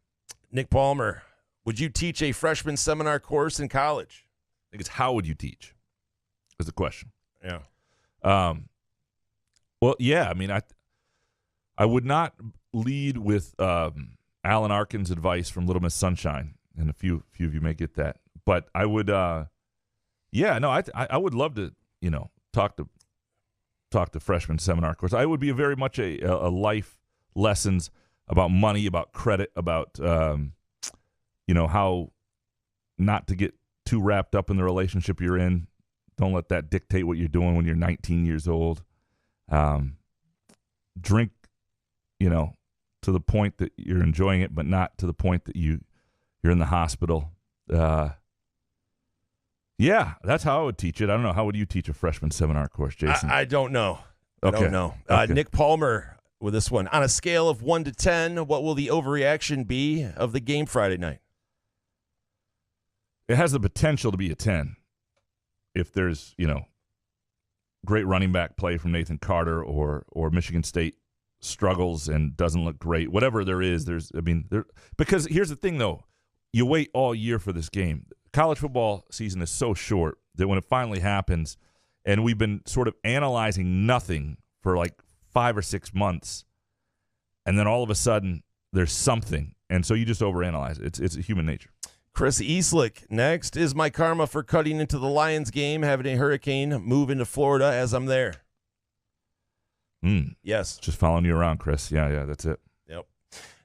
E: Nick Palmer. Would you teach a freshman seminar course in college?
C: I think it's how would you teach is the question.
E: Yeah.
C: Well, yeah. I mean, I would not lead with Alan Arkin's advice from Little Miss Sunshine, and a few of you may get that. But I would, I would love to, talk to freshman seminar course. I would be very much a life lessons about money, about credit, about how not to get too wrapped up in the relationship you're in. Don't let that dictate what you're doing when you're 19 years old. Drink, to the point that you're enjoying it, but not to the point that you're in the hospital. Yeah, that's how I would teach it. I don't know. How would you teach a freshman seminar course, Jason?
E: I don't know.
C: Okay.
E: I don't know.
C: Okay.
E: Nick Palmer with this one. On a scale of 1 to 10, what will the overreaction be of the game Friday night?
C: It has the potential to be a 10 if there's, great running back play from Nathan Carter or Michigan State struggles and doesn't look great. Whatever there is, because here's the thing, though. You wait all year for this game. College football season is so short that when it finally happens, and we've been sort of analyzing nothing for like 5 or 6 months, and then all of a sudden there's something, and so you just overanalyze it. It's human nature.
E: Chris Eastlick next. Is my karma for cutting into the Lions game having a hurricane move into Florida as I'm there? Yes.
C: Just following you around, Chris. Yeah, that's it.
E: Yep.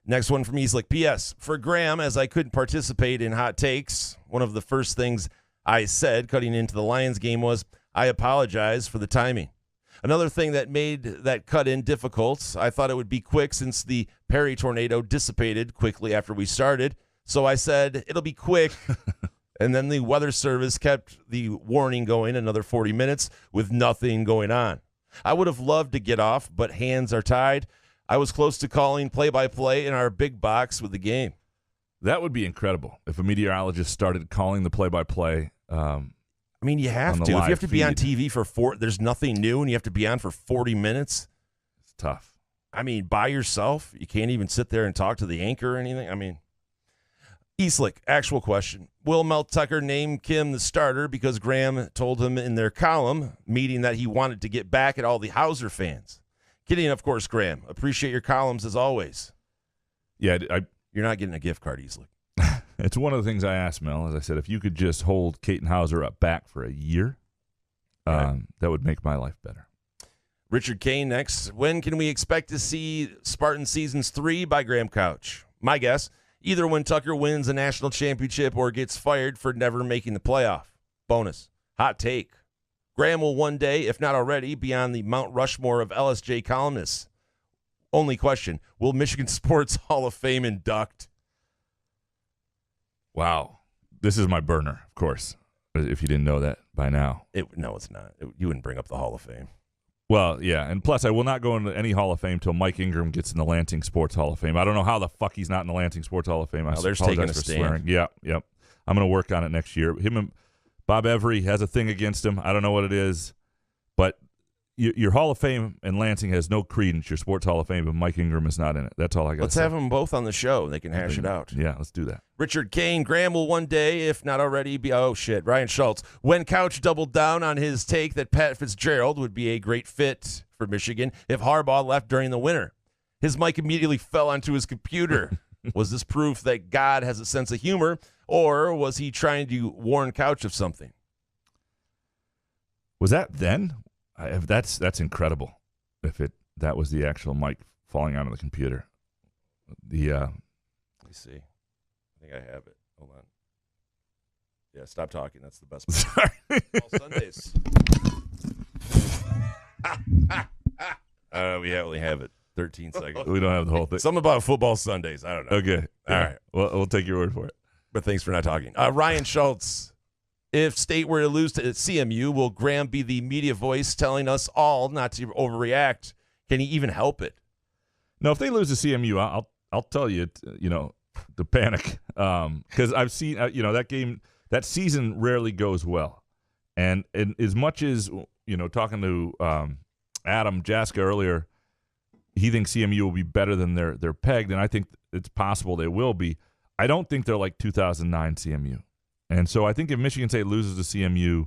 E: Next one from Eastlick. P.S. For Graham, as I couldn't participate in hot takes, one of the first things I said cutting into the Lions game was, I apologize for the timing. Another thing that made that cut in difficult, I thought it would be quick since the Perry tornado dissipated quickly after we started. So I said, it'll be quick. And then the Weather Service kept the warning going another 40 minutes with nothing going on. I would have loved to get off, but hands are tied. I was close to calling play-by-play in our big box with the game.
C: That would be incredible if a meteorologist started calling the play-by-play.
E: I mean, you have to. If you have to be on TV for there's nothing new, and you have to be on for 40 minutes.
C: It's tough.
E: I mean, by yourself, you can't even sit there and talk to the anchor or anything. I mean, Eastlick, actual question. Will Mel Tucker name Kim the starter because Graham told him in their column meeting that he wanted to get back at all the Hauser fans? Kidding, of course, Graham. Appreciate your columns as always.
C: Yeah,
E: you're not getting a gift card, Eastlick.
C: It's one of the things I asked Mel. As I said, if you could just hold Caton Hauser up back for a year, that would make my life better.
E: Richard Kane next. When can we expect to see Spartan Seasons 3 by Graham Couch? My guess, either when Tucker wins a national championship or gets fired for never making the playoff. Bonus. Hot take. Graham will one day, if not already, be on the Mount Rushmore of LSJ columnists. Only question, will Michigan Sports Hall of Fame induct?
C: Wow. This is my burner, of course, if you didn't know that by now.
E: No, it's not. You wouldn't bring up the Hall of Fame.
C: Well, yeah, and plus I will not go into any Hall of Fame till Mike Ingram gets in the Lansing Sports Hall of Fame. I don't know how the fuck he's not in the Lansing Sports Hall of Fame. I
E: there's
C: apologize
E: taking a
C: for
E: stand.
C: swearing. Yep. I'm going to work on it next year. Him and Bob Every has a thing against him. I don't know what it is, but your Hall of Fame in Lansing has no credence. Your Sports Hall of Fame, but Mike Ingram is not in it. That's all I got.
E: Let's have them both on the show. They can hash it out.
C: Yeah, let's do that.
E: Richard Kane, Graham will one day, if not already, be. Oh, shit. Ryan Schultz. When Couch doubled down on his take that Pat Fitzgerald would be a great fit for Michigan if Harbaugh left during the winter. His mic immediately fell onto his computer. Was this proof that God has a sense of humor, or was he trying to warn Couch of something?
C: Was that then? That's incredible. If that was the actual mic falling onto the computer. Let me
E: see. I think I have it. Hold on. Yeah, stop talking. That's the best part. All Sundays. We only have it 13 seconds.
C: We don't have the whole thing.
E: Something about football Sundays. I don't know.
C: Okay.
E: All right.
C: Well, we'll take your word for it.
E: But thanks for not talking. Ryan Schultz. If State were to lose to CMU, will Graham be the media voice telling us all not to overreact? Can he even help it?
C: No, if they lose to CMU, I'll tell you, to panic, because I've seen, that game, that season rarely goes well, and as much as talking to Adam Jaska earlier, he thinks CMU will be better than they're pegged, and I think it's possible they will be. I don't think they're like 2009 CMU. And so I think if Michigan State loses to CMU,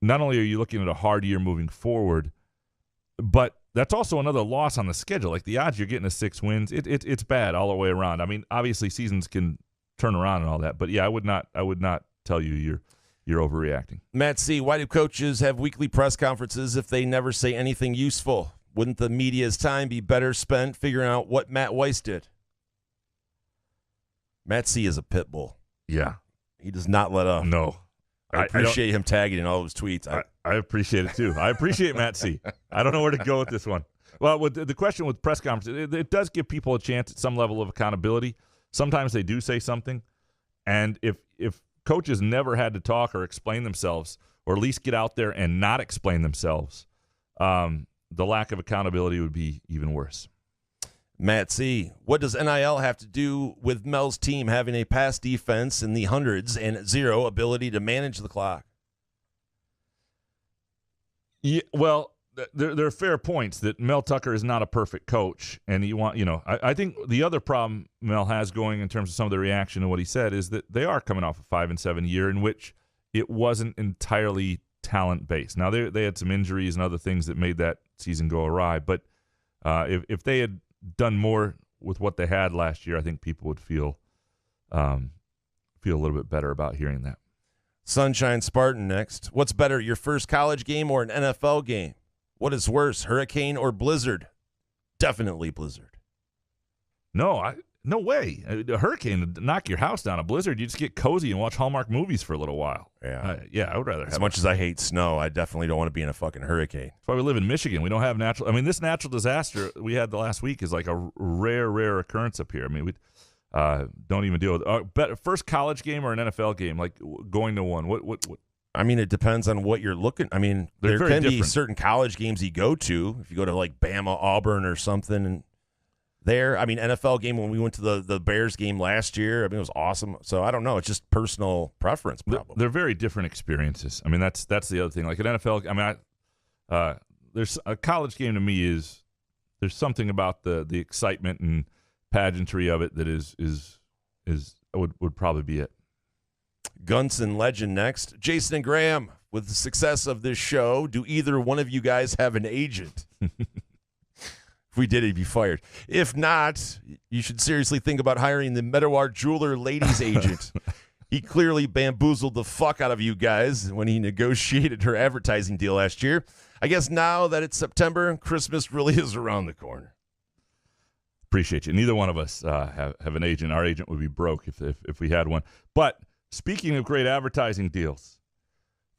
C: not only are you looking at a hard year moving forward, but that's also another loss on the schedule. Like the odds you're getting 6 wins, it's bad all the way around. I mean, obviously seasons can turn around and all that, but yeah, I would not tell you you're overreacting.
E: Matt C., why do coaches have weekly press conferences if they never say anything useful? Wouldn't the media's time be better spent figuring out what Matt Weiss did? Matt C. is a pit bull.
C: Yeah.
E: He does not let up.
C: No.
E: I appreciate him tagging in all of his tweets.
C: I appreciate it, too. I appreciate Matt C. I don't know where to go with this one. Well, with the question with press conferences, it does give people a chance at some level of accountability. Sometimes they do say something. And if coaches never had to talk or explain themselves, or at least get out there and not explain themselves, the lack of accountability would be even worse.
E: Matt C., what does NIL have to do with Mel's team having a pass defense in the hundreds and zero ability to manage the clock?
C: Yeah, well, there are fair points that Mel Tucker is not a perfect coach, and I think the other problem Mel has going in terms of some of the reaction to what he said is that they are coming off a 5-7 year in which it wasn't entirely talent based. Now they had some injuries and other things that made that season go awry, but if they had done more with what they had last year, I think people would feel a little bit better about hearing that.
E: Sunshine Spartan next. What's better, your first college game or an NFL game? What is worse, hurricane or blizzard? Definitely blizzard.
C: No way. A hurricane would knock your house down. A blizzard, you just get cozy and watch Hallmark movies for a little while.
E: Yeah.
C: I would rather.
E: As much as I hate snow, I definitely don't want to be in a fucking hurricane.
C: That's why we live in Michigan. We don't have natural. I mean, this natural disaster we had the last week is like a rare occurrence up here. I mean, we don't even deal with first college game or an NFL game, like going to one. What?
E: I mean, it depends on what you're looking. I mean, there can be certain college games you go to. If you go to like Bama, Auburn, or something, and NFL game when we went to the Bears game last year, I mean, it was awesome. So I don't know. It's just personal preference, probably.
C: They're very different experiences. I mean, that's the other thing. Like an NFL, I mean, there's a college game to me is there's something about the excitement and pageantry of it that would probably be it.
E: Gunson legend next. Jason and Graham, with the success of this show, do either one of you guys have an agent? If we did, he'd be fired. If not, you should seriously think about hiring the Medawar Jeweler ladies agent. He clearly bamboozled the fuck out of you guys when he negotiated her advertising deal last year. I guess now that it's September, Christmas really is around the corner.
C: Appreciate you. Neither one of us have an agent. Our agent would be broke if we had one. But speaking of great advertising deals,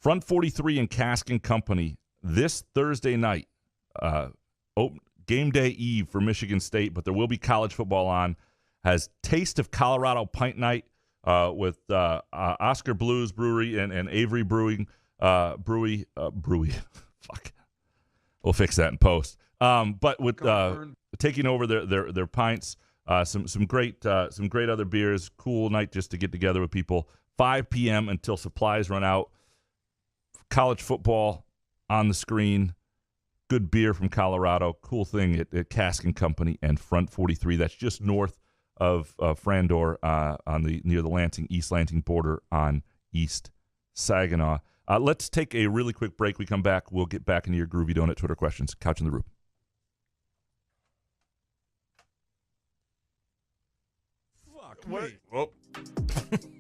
C: Front 43 and Cask & Company this Thursday night, game day eve for Michigan State, but there will be college football on, has Taste of Colorado Pint Night with Oscar Blues Brewery and Avery Brewing Brewery. Fuck, we'll fix that in post. But with taking over their pints, some great other beers. Cool night just to get together with people. 5 p.m. until supplies run out. College football on the screen. Good beer from Colorado. Cool thing at Cask and Company and Front 43. That's just north of Frandor near the East Lansing border on East Saginaw. Let's take a really quick break. We come back. We'll get back into your Groovy Donut Twitter questions. Couch in the Rube.
E: Fuck me. Whoop.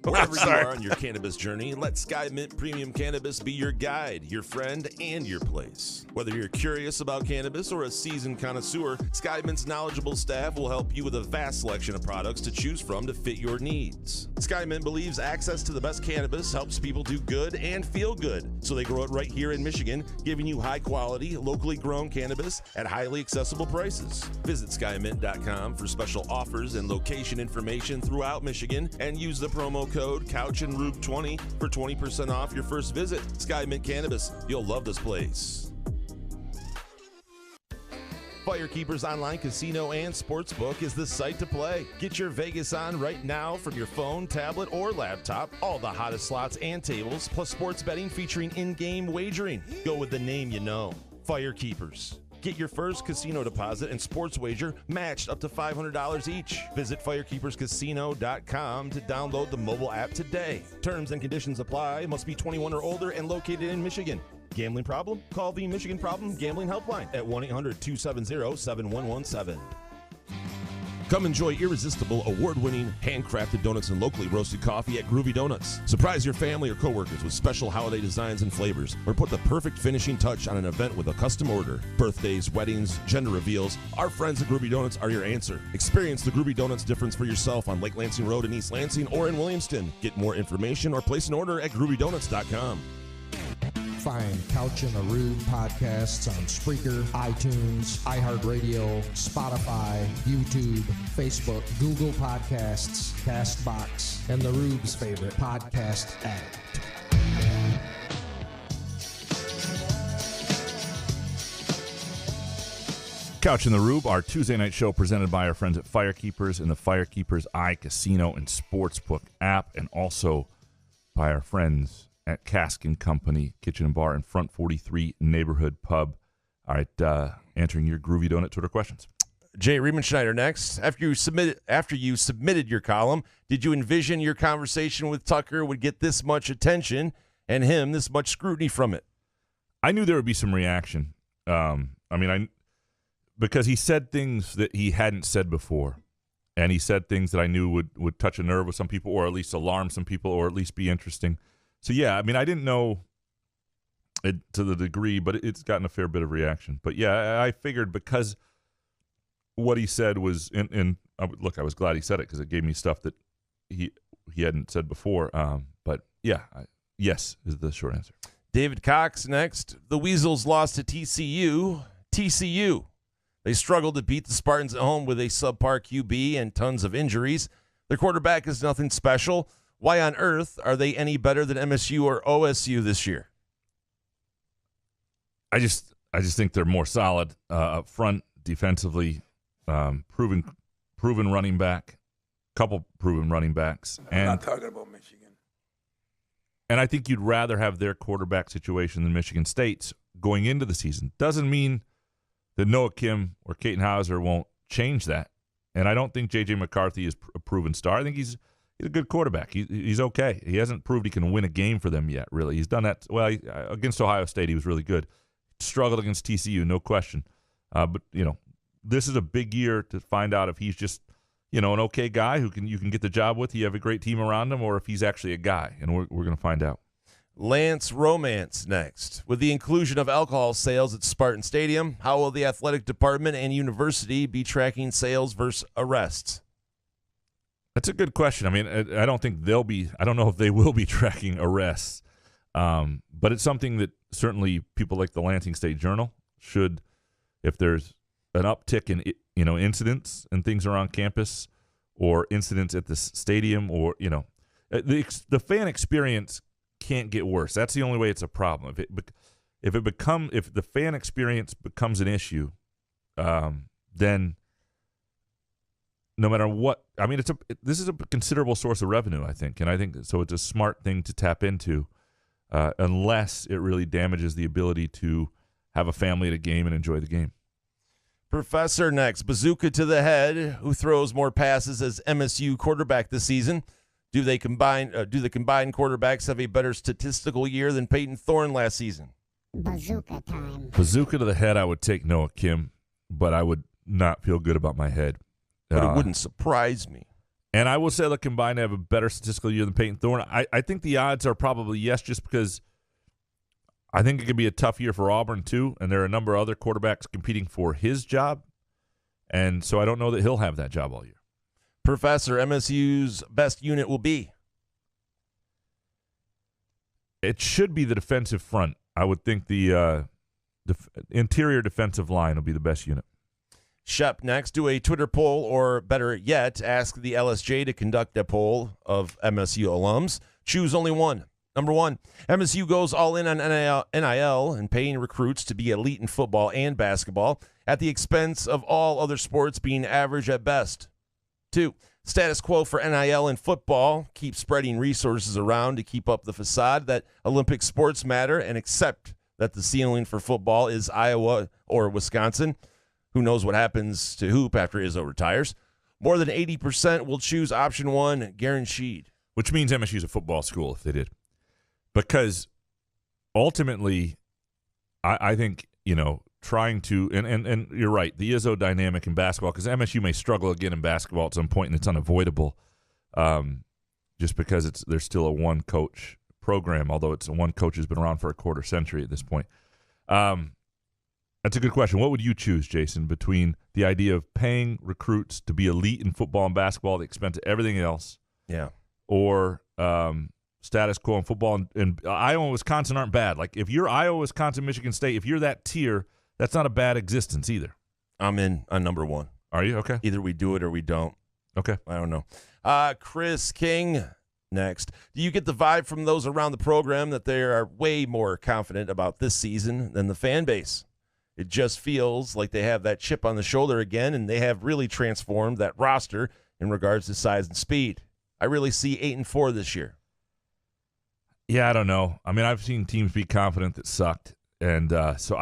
E: Wherever you are on your cannabis journey, let Sky Mint Premium Cannabis be your guide, your friend, and your place. Whether you're curious about cannabis or a seasoned connoisseur, Sky Mint's knowledgeable staff will help you with a vast selection of products to choose from to fit your needs. Sky Mint believes access to the best cannabis helps people do good and feel good, so they grow it right here in Michigan, giving you high-quality, locally grown cannabis at highly accessible prices. Visit skymint.com for special offers and location information throughout Michigan, and use the promo code CouchAndRube20 for 20% off your first visit. Sky Mint Cannabis. You'll love this place. Firekeepers Online Casino and Sportsbook is the site to play. Get your Vegas on right now from your phone, tablet, or laptop. All the hottest slots and tables, plus sports betting featuring in-game wagering. Go with the name you know. Firekeepers. Get your first casino deposit and sports wager matched up to $500 each. Visit firekeeperscasino.com to download the mobile app today. Terms and conditions apply. Must be 21 or older and located in Michigan. Gambling problem? Call the Michigan Problem Gambling Helpline at 1-800-270-7117. Come enjoy irresistible, award-winning, handcrafted donuts and locally roasted coffee at Groovy Donuts. Surprise your family or coworkers with special holiday designs and flavors, or put the perfect finishing touch on an event with a custom order. Birthdays, weddings, gender reveals, our friends at Groovy Donuts are your answer. Experience the Groovy Donuts difference for yourself on Lake Lansing Road in East Lansing or in Williamston. Get more information or place an order at groovydonuts.com.
A: Find Couch in the Rube podcasts on Spreaker, iTunes, iHeartRadio, Spotify, YouTube, Facebook, Google Podcasts, CastBox, and the Rube's favorite podcast addict.
C: Couch in the Rube, our Tuesday night show presented by our friends at Firekeepers and the Firekeepers iCasino and Sportsbook app, and also by our friends at Cask and Company Kitchen and Bar and Front 43 Neighborhood Pub. All right, answering your Groovy Donut Twitter questions.
E: Jay Riemenschneider next. After you submitted your column, did you envision your conversation with Tucker would get this much attention and him this much scrutiny from it?
C: I knew there would be some reaction. Because he said things that he hadn't said before, and he said things that I knew would touch a nerve with some people, or at least alarm some people, or at least be interesting. So, yeah, I mean, I didn't know it to the degree, but it's gotten a fair bit of reaction. But, yeah, I figured because what he said was, look, I was glad he said it because it gave me stuff that he hadn't said before. But, yeah, yes is the short answer.
E: David Cox next. The Weasels lost to TCU. They struggled to beat the Spartans at home with a subpar QB and tons of injuries. Their quarterback is nothing special. Why on earth are they any better than MSU or OSU this year?
C: I just think they're more solid up front defensively. Proven running back, couple proven running backs.
D: I'm not talking about Michigan.
C: And I think you'd rather have their quarterback situation than Michigan State's going into the season. Doesn't mean that Noah Kim or Caton Hauser won't change that. And I don't think J.J. McCarthy is a proven star. I think he's a good quarterback. He's okay. He hasn't proved he can win a game for them yet, really. He's done that. Well, against Ohio State, he was really good. Struggled against TCU, no question. But, this is a big year to find out if he's just, an okay guy who you can get the job with, you have a great team around him, or if he's actually a guy. And we're going to find out.
E: Lance Romance next. With the inclusion of alcohol sales at Spartan Stadium, how will the athletic department and university be tracking sales versus arrests?
C: That's a good question. I mean, I don't think I don't know if they will be tracking arrests, but it's something that certainly people like the Lansing State Journal should, if there's an uptick in, incidents and things around campus or incidents at the stadium or, The fan experience can't get worse. That's the only way it's a problem. If the fan experience becomes an issue, then no matter what, I mean, this is a considerable source of revenue, I think, and I think so. It's a smart thing to tap into, unless it really damages the ability to have a family at a game and enjoy the game.
E: Professor next. Bazooka to the head. Who throws more passes as MSU quarterback this season? Do the combined quarterbacks have a better statistical year than Peyton Thorne last season?
I: Bazooka time.
C: Bazooka to the head, I would take Noah Kim, but I would not feel good about my head.
E: But it wouldn't surprise me.
C: And I will say the combined have a better statistical year than Peyton Thorne. I think the odds are probably yes, just because I think it could be a tough year for Auburn, too, and there are a number of other quarterbacks competing for his job, and so I don't know that he'll have that job all year.
E: Professor, MSU's best unit will be?
C: It should be the defensive front. I would think the interior defensive line will be the best unit.
E: Shep next. Do a Twitter poll, or better yet, ask the LSJ to conduct a poll of MSU alums. Choose only one. Number 1, MSU goes all in on NIL and paying recruits to be elite in football and basketball at the expense of all other sports being average at best. 2, status quo for NIL in football. Keep spreading resources around to keep up the facade that Olympic sports matter and accept that the ceiling for football is Iowa or Wisconsin. Who knows what happens to Hoop after Izzo retires? More than 80% will choose option 1, guaranteed.
C: Which means MSU's a football school if they did. Because ultimately, I think, trying to, and you're right, the Izzo dynamic in basketball, because MSU may struggle again in basketball at some point, and it's unavoidable, just because there's still a one-coach program, although it's a one coach who's been around for a quarter century at this point. That's a good question. What would you choose, Jason, between the idea of paying recruits to be elite in football and basketball at the expense of everything else, or status quo in football? And Iowa and Wisconsin aren't bad. Like, if you're Iowa, Wisconsin, Michigan State, if you're that tier, that's not a bad existence either.
E: I'm in on number 1.
C: Are you? Okay.
E: Either we do it or we don't.
C: Okay.
E: I don't know. Chris King next. Do you get the vibe from those around the program that they are way more confident about this season than the fan base? It just feels like they have that chip on the shoulder again, and they have really transformed that roster in regards to size and speed. I really see 8-4 this year.
C: Yeah, I don't know. I mean, I've seen teams be confident that sucked, and so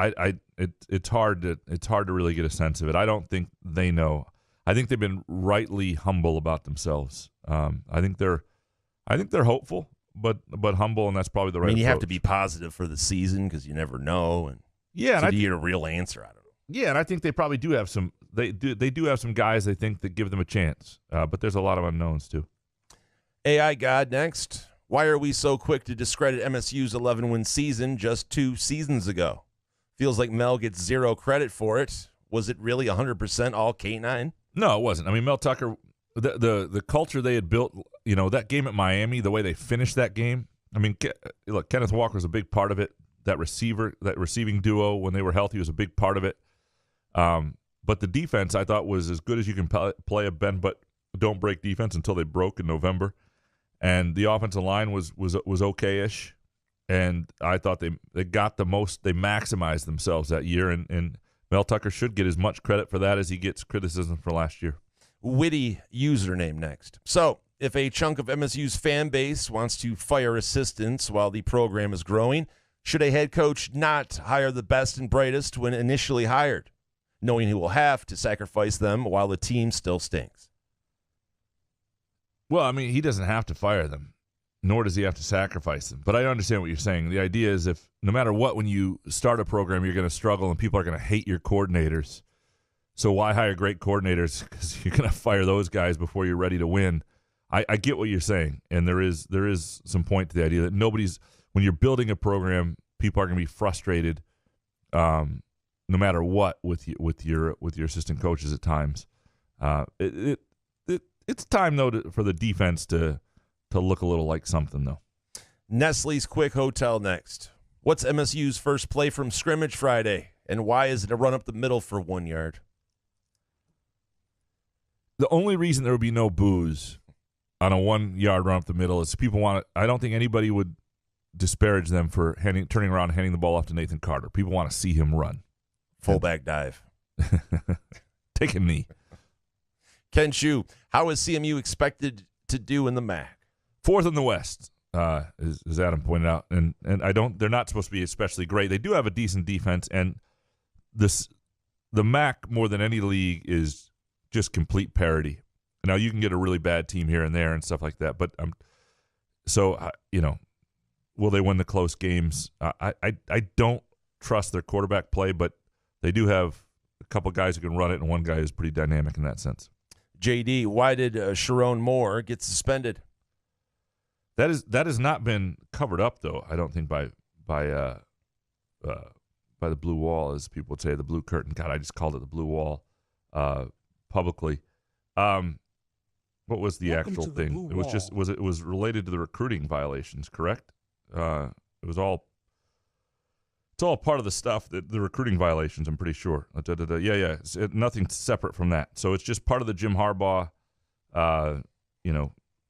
C: it's hard to really get a sense of it. I don't think they know. I think they've been rightly humble about themselves. I think they're hopeful, but humble, and that's probably the right.
E: I mean, you
C: approach.
E: have to be positive for the season because you never know, and
C: yeah,
E: so
C: and
E: you get a real answer out of it.
C: Yeah, and I think they probably do have some. They do have some guys they think that give them a chance, but there's a lot of unknowns too.
E: AI God next. Why are we so quick to discredit MSU's 11-win season just 2 seasons ago? Feels like Mel gets zero credit for it. Was it really 100% all K9?
C: No, it wasn't. I mean, Mel Tucker, the culture they had built, that game at Miami, the way they finished that game. I mean, look, Kenneth Walker was a big part of it. That receiving duo, when they were healthy, was a big part of it. But the defense, I thought, was as good as you can play a bend but don't break defense until they broke in November. And the offensive line was okay-ish. And I thought they got the most, they maximized themselves that year. And Mel Tucker should get as much credit for that as he gets criticism for last year.
E: Witty username next. So, if a chunk of MSU's fan base wants to fire assistants while the program is growing, should a head coach not hire the best and brightest when initially hired, knowing he will have to sacrifice them while the team still stinks?
C: Well, I mean, he doesn't have to fire them, nor does he have to sacrifice them. But I understand what you're saying. The idea is if no matter what, when you start a program, you're going to struggle and people are going to hate your coordinators. So why hire great coordinators? Because you're going to fire those guys before you're ready to win. I get what you're saying, and there is some point to the idea that when you're building a program, people are going to be frustrated, no matter what, with your assistant coaches at times. It's time though for the defense to look a little like something though.
E: Nestle's Quick Hotel next. What's MSU's first play from scrimmage Friday, and why is it a run up the middle for 1 yard?
C: The only reason there would be no boos on a 1-yard run up the middle. Is people want it. I don't think anybody would disparage them for turning around and handing the ball off to Nathan Carter. People want to see him run.
E: Fullback dive.
C: Take a knee.
E: Ken Shu, how is CMU expected to do in the MAC?
C: 4th in the West, as Adam pointed out, and they're not supposed to be especially great. They do have a decent defense, and the MAC more than any league is just complete parity. Now you can get a really bad team here and there and stuff like that, but will they win the close games? I don't trust their quarterback play, but they do have a couple guys who can run it, and one guy is pretty dynamic in that sense.
E: JD, why did Sharon Moore get suspended?
C: That has not been covered up, though. I don't think by the blue wall, as people would say, the blue curtain. God, I just called it the blue wall publicly. What was the
D: Welcome
C: actual
D: to the
C: thing?
D: blue
C: It was
D: wall.
C: just it was related to the recruiting violations, correct? It was all. It's all part of the stuff that the recruiting violations. I'm pretty sure. Yeah. Nothing separate from that. So it's just part of the Jim Harbaugh,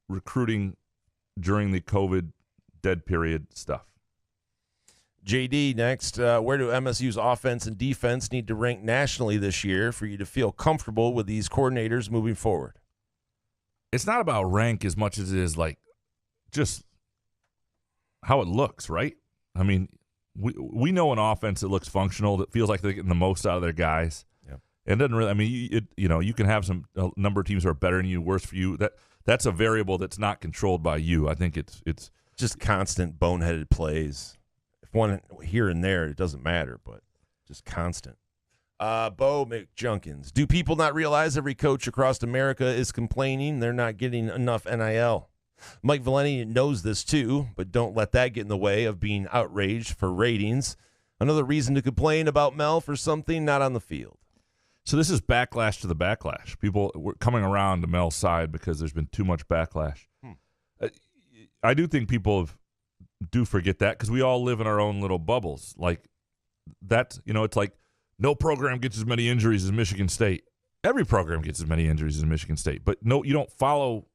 C: recruiting during the COVID dead period stuff.
E: JD, next, where do MSU's offense and defense need to rank nationally this year for you to feel comfortable with these coordinators moving forward?
C: It's not about rank as much as it is like just how it looks, right? I mean, we know an offense that looks functional, that feels like they're getting the most out of their guys. Yeah. And it doesn't really. I mean, you can have a number of teams who are better than you, worse for you. That's a variable that's not controlled by you. I think it's
E: just constant boneheaded plays. If one here and there, it doesn't matter, but just constant. Bo McJunkins, do people not realize every coach across America is complaining they're not getting enough NIL? Mike Valeni knows this too, but don't let that get in the way of being outraged for ratings. Another reason to complain about Mel for something not on the field.
C: So this is backlash to the backlash. People were coming around to Mel's side because there's been too much backlash. I do think people do forget that because we all live in our own little bubbles. Like that, it's like no program gets as many injuries as Michigan State. Every program gets as many injuries as Michigan State, but no, you don't follow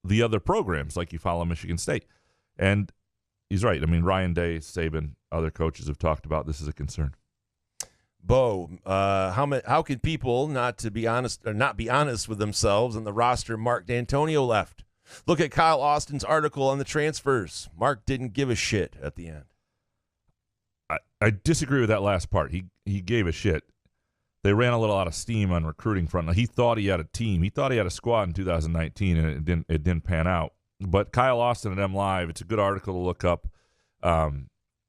C: the other programs like you follow Michigan State. And he's right. I mean, Ryan Day, Saban, other coaches have talked about this as a concern.
E: Bo, how can people not be honest with themselves and the roster Mark D'Antonio left? Look at Kyle Austin's article on the transfers. Mark didn't give a shit at the end.
C: I disagree with that last part. He gave a shit. They ran a little out of steam on recruiting front. Now, he thought he had a team. He thought he had a squad in 2019, and it didn't pan out. But Kyle Austin at M Live, it's a good article to look up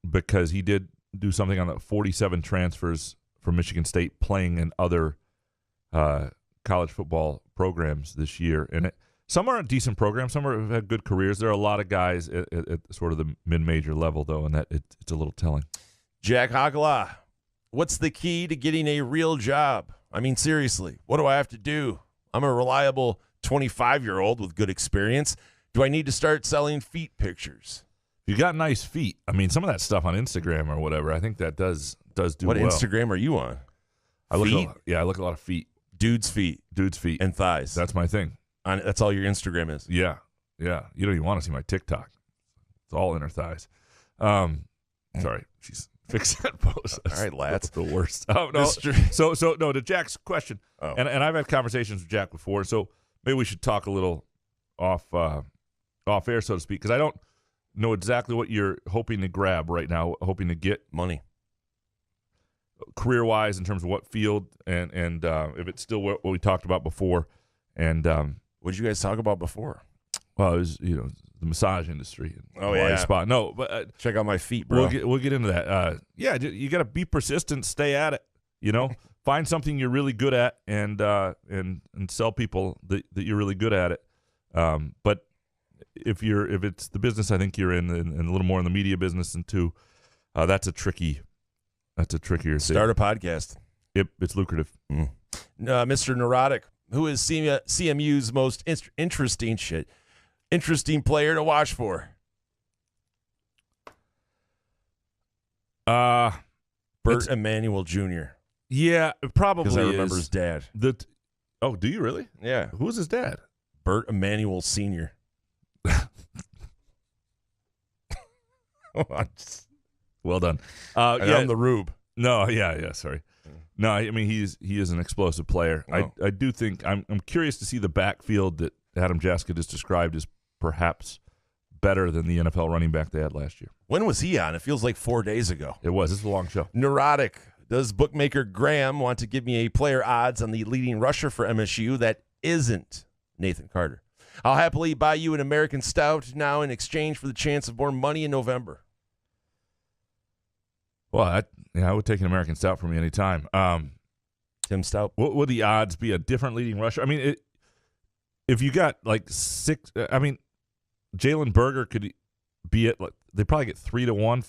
C: because he did do something on the 47 transfers from Michigan State playing in other college football programs this year. And some are decent programs. Some have had good careers. There are a lot of guys at sort of the mid-major level, though, and that it's a little telling.
E: Jack Hagala, what's the key to getting a real job? I mean, seriously, what do I have to do? I'm a reliable 25-year-old with good experience. Do I need to start selling feet pictures?
C: You got nice feet. I mean, some of that stuff on Instagram or whatever, I think that does do
E: what
C: well.
E: What Instagram are you on?
C: I look at a lot of feet.
E: Dudes' feet. And thighs.
C: That's my thing.
E: That's all your Instagram is?
C: Yeah. You don't even want to see my TikTok. It's all inner thighs. Sorry. She's fix that pose.
E: All right, lads.
C: The worst. Oh, no. So to Jack's question, and I've had conversations with Jack before, so maybe we should talk a little off air, so to speak, because I don't know exactly what you're hoping to grab right now, hoping to get
E: money
C: career-wise in terms of what field and if it's still what we talked about before. And
E: what did you guys talk about before?
C: Well, it was the massage industry.
E: Oh yeah,
C: spot. No, but
E: check out my feet, bro.
C: We'll get into that. Yeah, you got to be persistent, stay at it. Find something you're really good at, and sell people that you're really good at it. But if it's the business I think you're in, and a little more in the media business, and too, that's a trickier thing.
E: Start a podcast.
C: Yep, it's lucrative.
E: Mr. Neurotic, who is CMU's most interesting player to watch for? Bert Emanuel Jr.
C: Yeah, probably.
E: Because I remember his dad.
C: Oh, do you really?
E: Yeah.
C: Who's his dad?
E: Bert Emanuel Sr.
C: Well done.
E: I'm the Rube.
C: No, sorry. No, I mean he is an explosive player.
E: Oh.
C: I do think I'm curious to see the backfield that Adam Jaska just described as perhaps better than the NFL running back they had last year.
E: When was he on? It feels like 4 days ago.
C: It was. It's a long show.
E: Neurotic. Does bookmaker Graham want to give me a player odds on the leading rusher for MSU that isn't Nathan Carter? I'll happily buy you an American Stout now in exchange for the chance of more money in November.
C: Well, I would take an American Stout from me anytime.
E: Tim Stout.
C: What would the odds be? A different leading rusher? I mean, if you got like 6, I mean, Jalen Berger could be at, they probably get 3-1,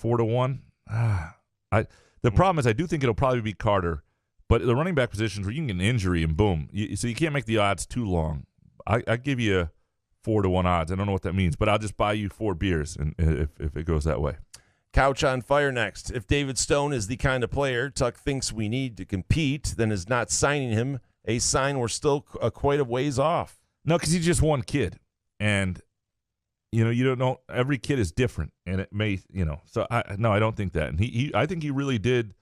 C: 4-1. The problem is I do think it'll probably be Carter, but the running back positions where you can get an injury and boom. So you can't make the odds too long. I give you 4-1 odds. I don't know what that means, but I'll just buy you 4 beers and if it goes that way.
E: Couch on fire next. If David Stone is the kind of player Tuck thinks we need to compete, then is not signing him a sign we're still quite a ways off.
C: No, because he's just one kid. And, you don't know. Every kid is different. And it may, So, I don't think that. And I think he really did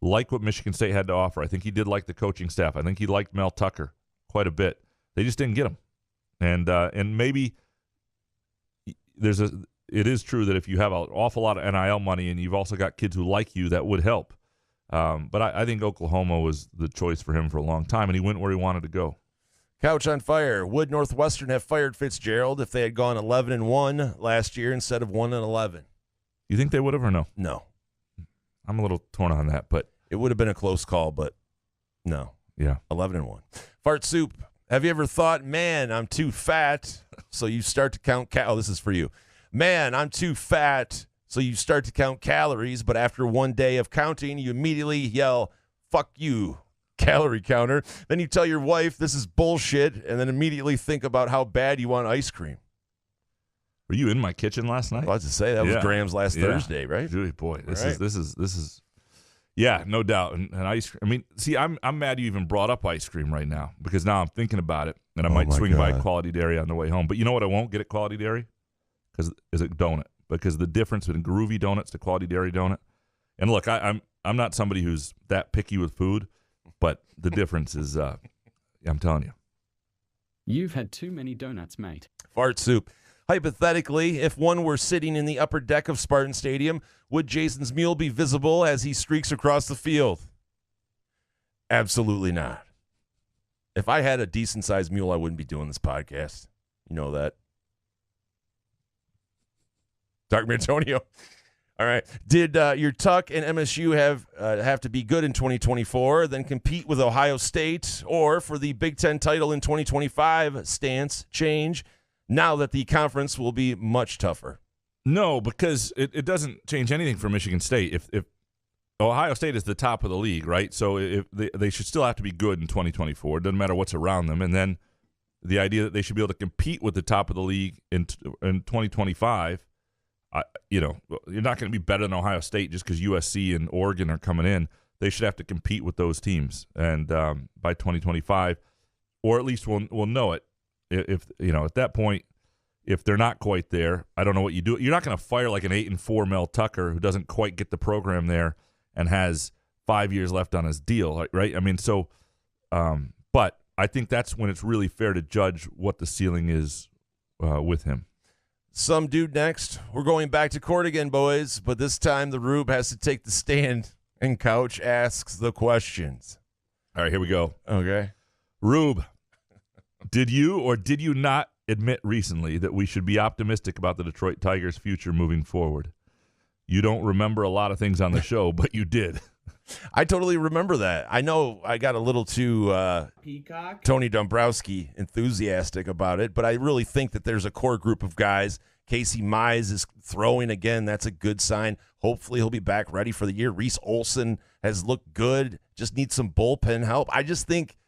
C: like what Michigan State had to offer. I think he did like the coaching staff. I think he liked Mel Tucker quite a bit. They just didn't get him. And maybe it is true that if you have an awful lot of NIL money and you've also got kids who like you, that would help. But I think Oklahoma was the choice for him for a long time, and he went where he wanted to go.
E: Couch on fire. Would Northwestern have fired Fitzgerald if they had gone 11-1 last year instead of 1-11?
C: You think they would have or no?
E: No.
C: I'm a little torn on that, but
E: it would have been a close call, but no.
C: Yeah.
E: 11-1. Fart Soup. Have you ever thought, man, I'm too fat, so you start to count this is for you. Man, I'm too fat, so you start to count calories, but after one day of counting, you immediately yell, fuck you, calorie counter. Then you tell your wife this is bullshit, and then immediately think about how bad you want ice cream.
C: Were you in my kitchen last night?
E: I was to say, that was Graham's last Thursday, right?
C: Boy, this is yeah, no doubt. And ice cream. I mean, see, I'm mad you even brought up ice cream right now because now I'm thinking about it, and I might swing by Quality Dairy on the way home. But you know what I won't get at Quality Dairy? Is a donut, because the difference between Groovy Donuts to Quality Dairy Donut, and look, I'm not somebody who's that picky with food, but the difference is, I'm telling you.
J: You've had too many donuts, mate.
E: Fart Soup. Hypothetically, if one were sitting in the upper deck of Spartan Stadium, would Jason's mule be visible as he streaks across the field? Absolutely not. If I had a decent-sized mule, I wouldn't be doing this podcast. You know that. Dark Antonio. All right. Did your Tuck and MSU have to be good in 2024, then compete with Ohio State, or for the Big Ten title in 2025 stance change now that the conference will be much tougher?
C: No, because it doesn't change anything for Michigan State. If Ohio State is the top of the league, right? So if they should still have to be good in 2024. It doesn't matter what's around them. And then the idea that they should be able to compete with the top of the league in 2025. You're not going to be better than Ohio State just because USC and Oregon are coming in. They should have to compete with those teams, and by 2025, or at least we'll know it. If at that point, if they're not quite there, I don't know what you do. You're not going to fire like an 8-4 Mel Tucker who doesn't quite get the program there and has 5 years left on his deal, right? I mean, so, but I think that's when it's really fair to judge what the ceiling is with him.
E: Some dude next. We're going back to court again, boys, but this time the Rube has to take the stand and Couch asks the questions.
C: All right, here we go.
E: Okay.
C: Rube, did you or did you not admit recently that we should be optimistic about the Detroit Tigers' future moving forward? You don't remember a lot of things on the show, but you did.
E: I totally remember that. I know I got a little too
J: Peacock?
E: Tony Dombrowski enthusiastic about it, but I really think that there's a core group of guys. Casey Mize is throwing again. That's a good sign. Hopefully he'll be back ready for the year. Reese Olson has looked good. Just needs some bullpen help. I just think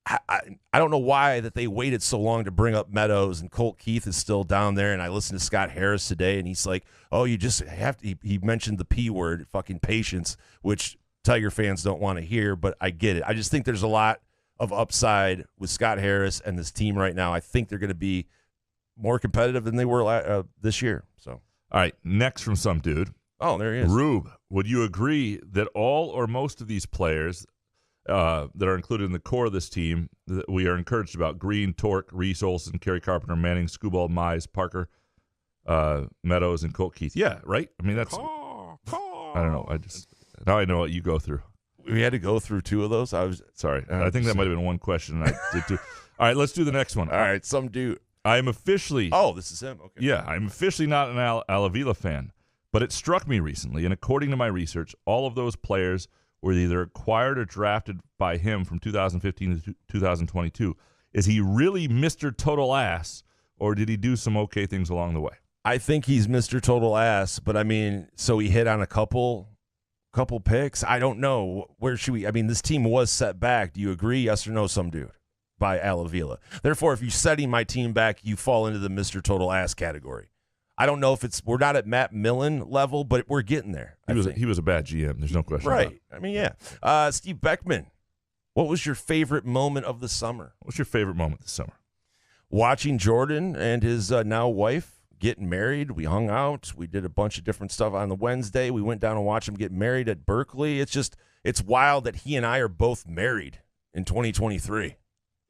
E: I don't know why that they waited so long to bring up Meadows, and Colt Keith is still down there. And I listened to Scott Harris today, and he's like, oh, you just have to. He mentioned the P word, fucking patience, which Tiger fans don't want to hear, but I get it. I just think there's a lot of upside with Scott Harris and this team right now. I think they're going to be more competitive than they were this year. So,
C: all right, next from some dude.
E: Oh, there he is.
C: Rube, would you agree that all or most of these players that are included in the core of this team that we are encouraged about, Green, Torque, Reese Olson, Kerry Carpenter, Manning, Skubal, Mize, Parker, Meadows, and Colt Keith? Yeah, right? I mean, that's... I don't know. Now I know what you go through.
E: We had to go through 2 of those.
C: Sorry. I think that might have been one question I did too. All right, let's do the next one.
E: All right, some dude.
C: I am officially...
E: Oh, this is him? Okay.
C: Yeah, I'm officially not an Alavila fan, but it struck me recently, and according to my research, all of those players were either acquired or drafted by him from 2015 to 2022. Is he really Mr. Total Ass, or did he do some okay things along the way?
E: I think he's Mr. Total Ass, but I mean, so he hit on a couple picks. I don't know. Where should we? I mean, this team was set back. Do you agree? Yes or no, some dude, by Alavila. Therefore, if you're setting my team back, you fall into the Mr. Total Ass category. I don't know if we're not at Matt Millen level, but we're getting there.
C: He was a bad GM. There's no question.
E: Right.
C: About it.
E: I mean, yeah. Steve Beckman, what was your favorite moment of the summer?
C: What's your favorite moment this summer?
E: Watching Jordan and his now wife getting married. We hung out. We did a bunch of different stuff on the Wednesday. We went down and watched him get married at Berkeley. It's wild that he and I are both married in 2023.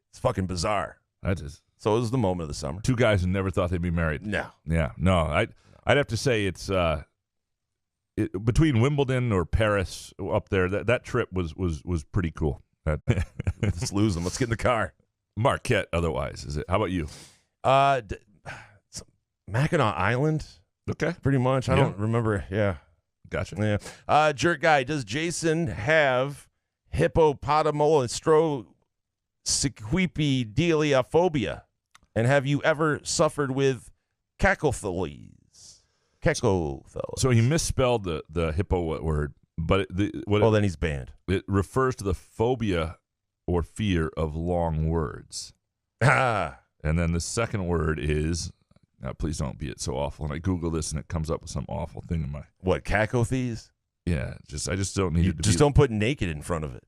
E: It's fucking bizarre.
C: That is.
E: So it was the moment of the summer.
C: 2 guys who never thought they'd be married.
E: No.
C: Yeah. No. I'd have to say it's between Wimbledon or Paris up there. That trip was pretty cool.
E: Let's lose them. Let's get in the car.
C: Marquette. Otherwise, is it? How about you?
E: Mackinac Island.
C: Okay.
E: Pretty much. I don't remember. Yeah.
C: Gotcha.
E: Yeah. Jerk guy. Does Jason have hippopotamolosequipideliophobia? And have you ever suffered with cacophilies?
C: So he misspelled the hippo word, but
E: then he's banned.
C: It refers to the phobia or fear of long words.
E: Ah.
C: And then the second word is, now please don't be it so awful. And I Google this and it comes up with some awful thing in my...
E: What, cacothes?
C: Yeah, I just don't need it to
E: just don't put naked in front of it.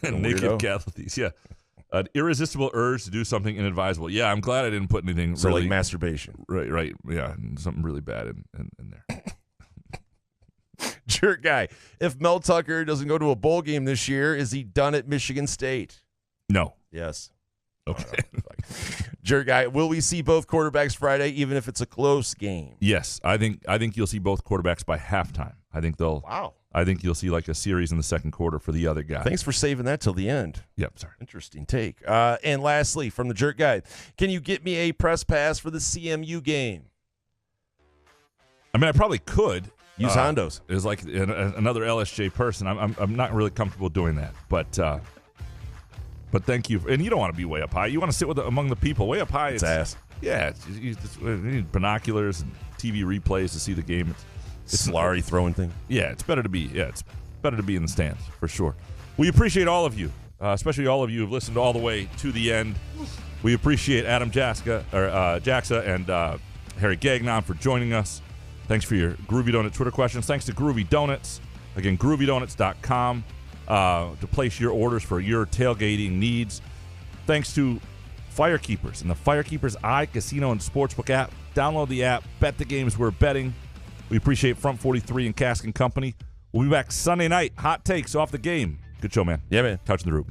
C: Naked cathethes, yeah. An irresistible urge to do something inadvisable. Yeah, I'm glad I didn't put anything
E: so
C: really...
E: like masturbation.
C: Right, yeah, something really bad in there.
E: Jerk guy. If Mel Tucker doesn't go to a bowl game this year, is he done at Michigan State?
C: No.
E: Yes.
C: Okay.
E: Jerk guy. Will we see both quarterbacks Friday, even if it's a close game?
C: Yes, I think you'll see both quarterbacks by halftime. I think you'll see like a series in the second quarter for the other guy.
E: Thanks for saving that till the end.
C: Yep, sorry.
E: Interesting take. And lastly, from the Jerk guy, can you get me a press pass for the CMU game?
C: I mean, I probably could.
E: Use Hondos.
C: Is like another LSJ person. I'm not really comfortable doing that, but thank you. And you don't want to be way up high. You want to sit among the people. Way up high,
E: it's ass.
C: Yeah, you need binoculars and TV replays to see the game.
E: It's Slurry throwing thing.
C: Yeah, it's better to be in the stands for sure. We appreciate all of you, especially all of you who've listened all the way to the end. We appreciate Adam Jaxa and Harry Gagnon for joining us. Thanks for your Groovy Donut Twitter questions. Thanks to Groovy Donuts. Again, groovydonuts.com to place your orders for your tailgating needs. Thanks to Firekeepers and the Firekeepers iCasino and Sportsbook app. Download the app. Bet the games we're betting. We appreciate Front 43 and Cask & Company. We'll be back Sunday night. Hot takes off the game. Good show, man.
E: Yeah, man.
C: Couch in the Rube.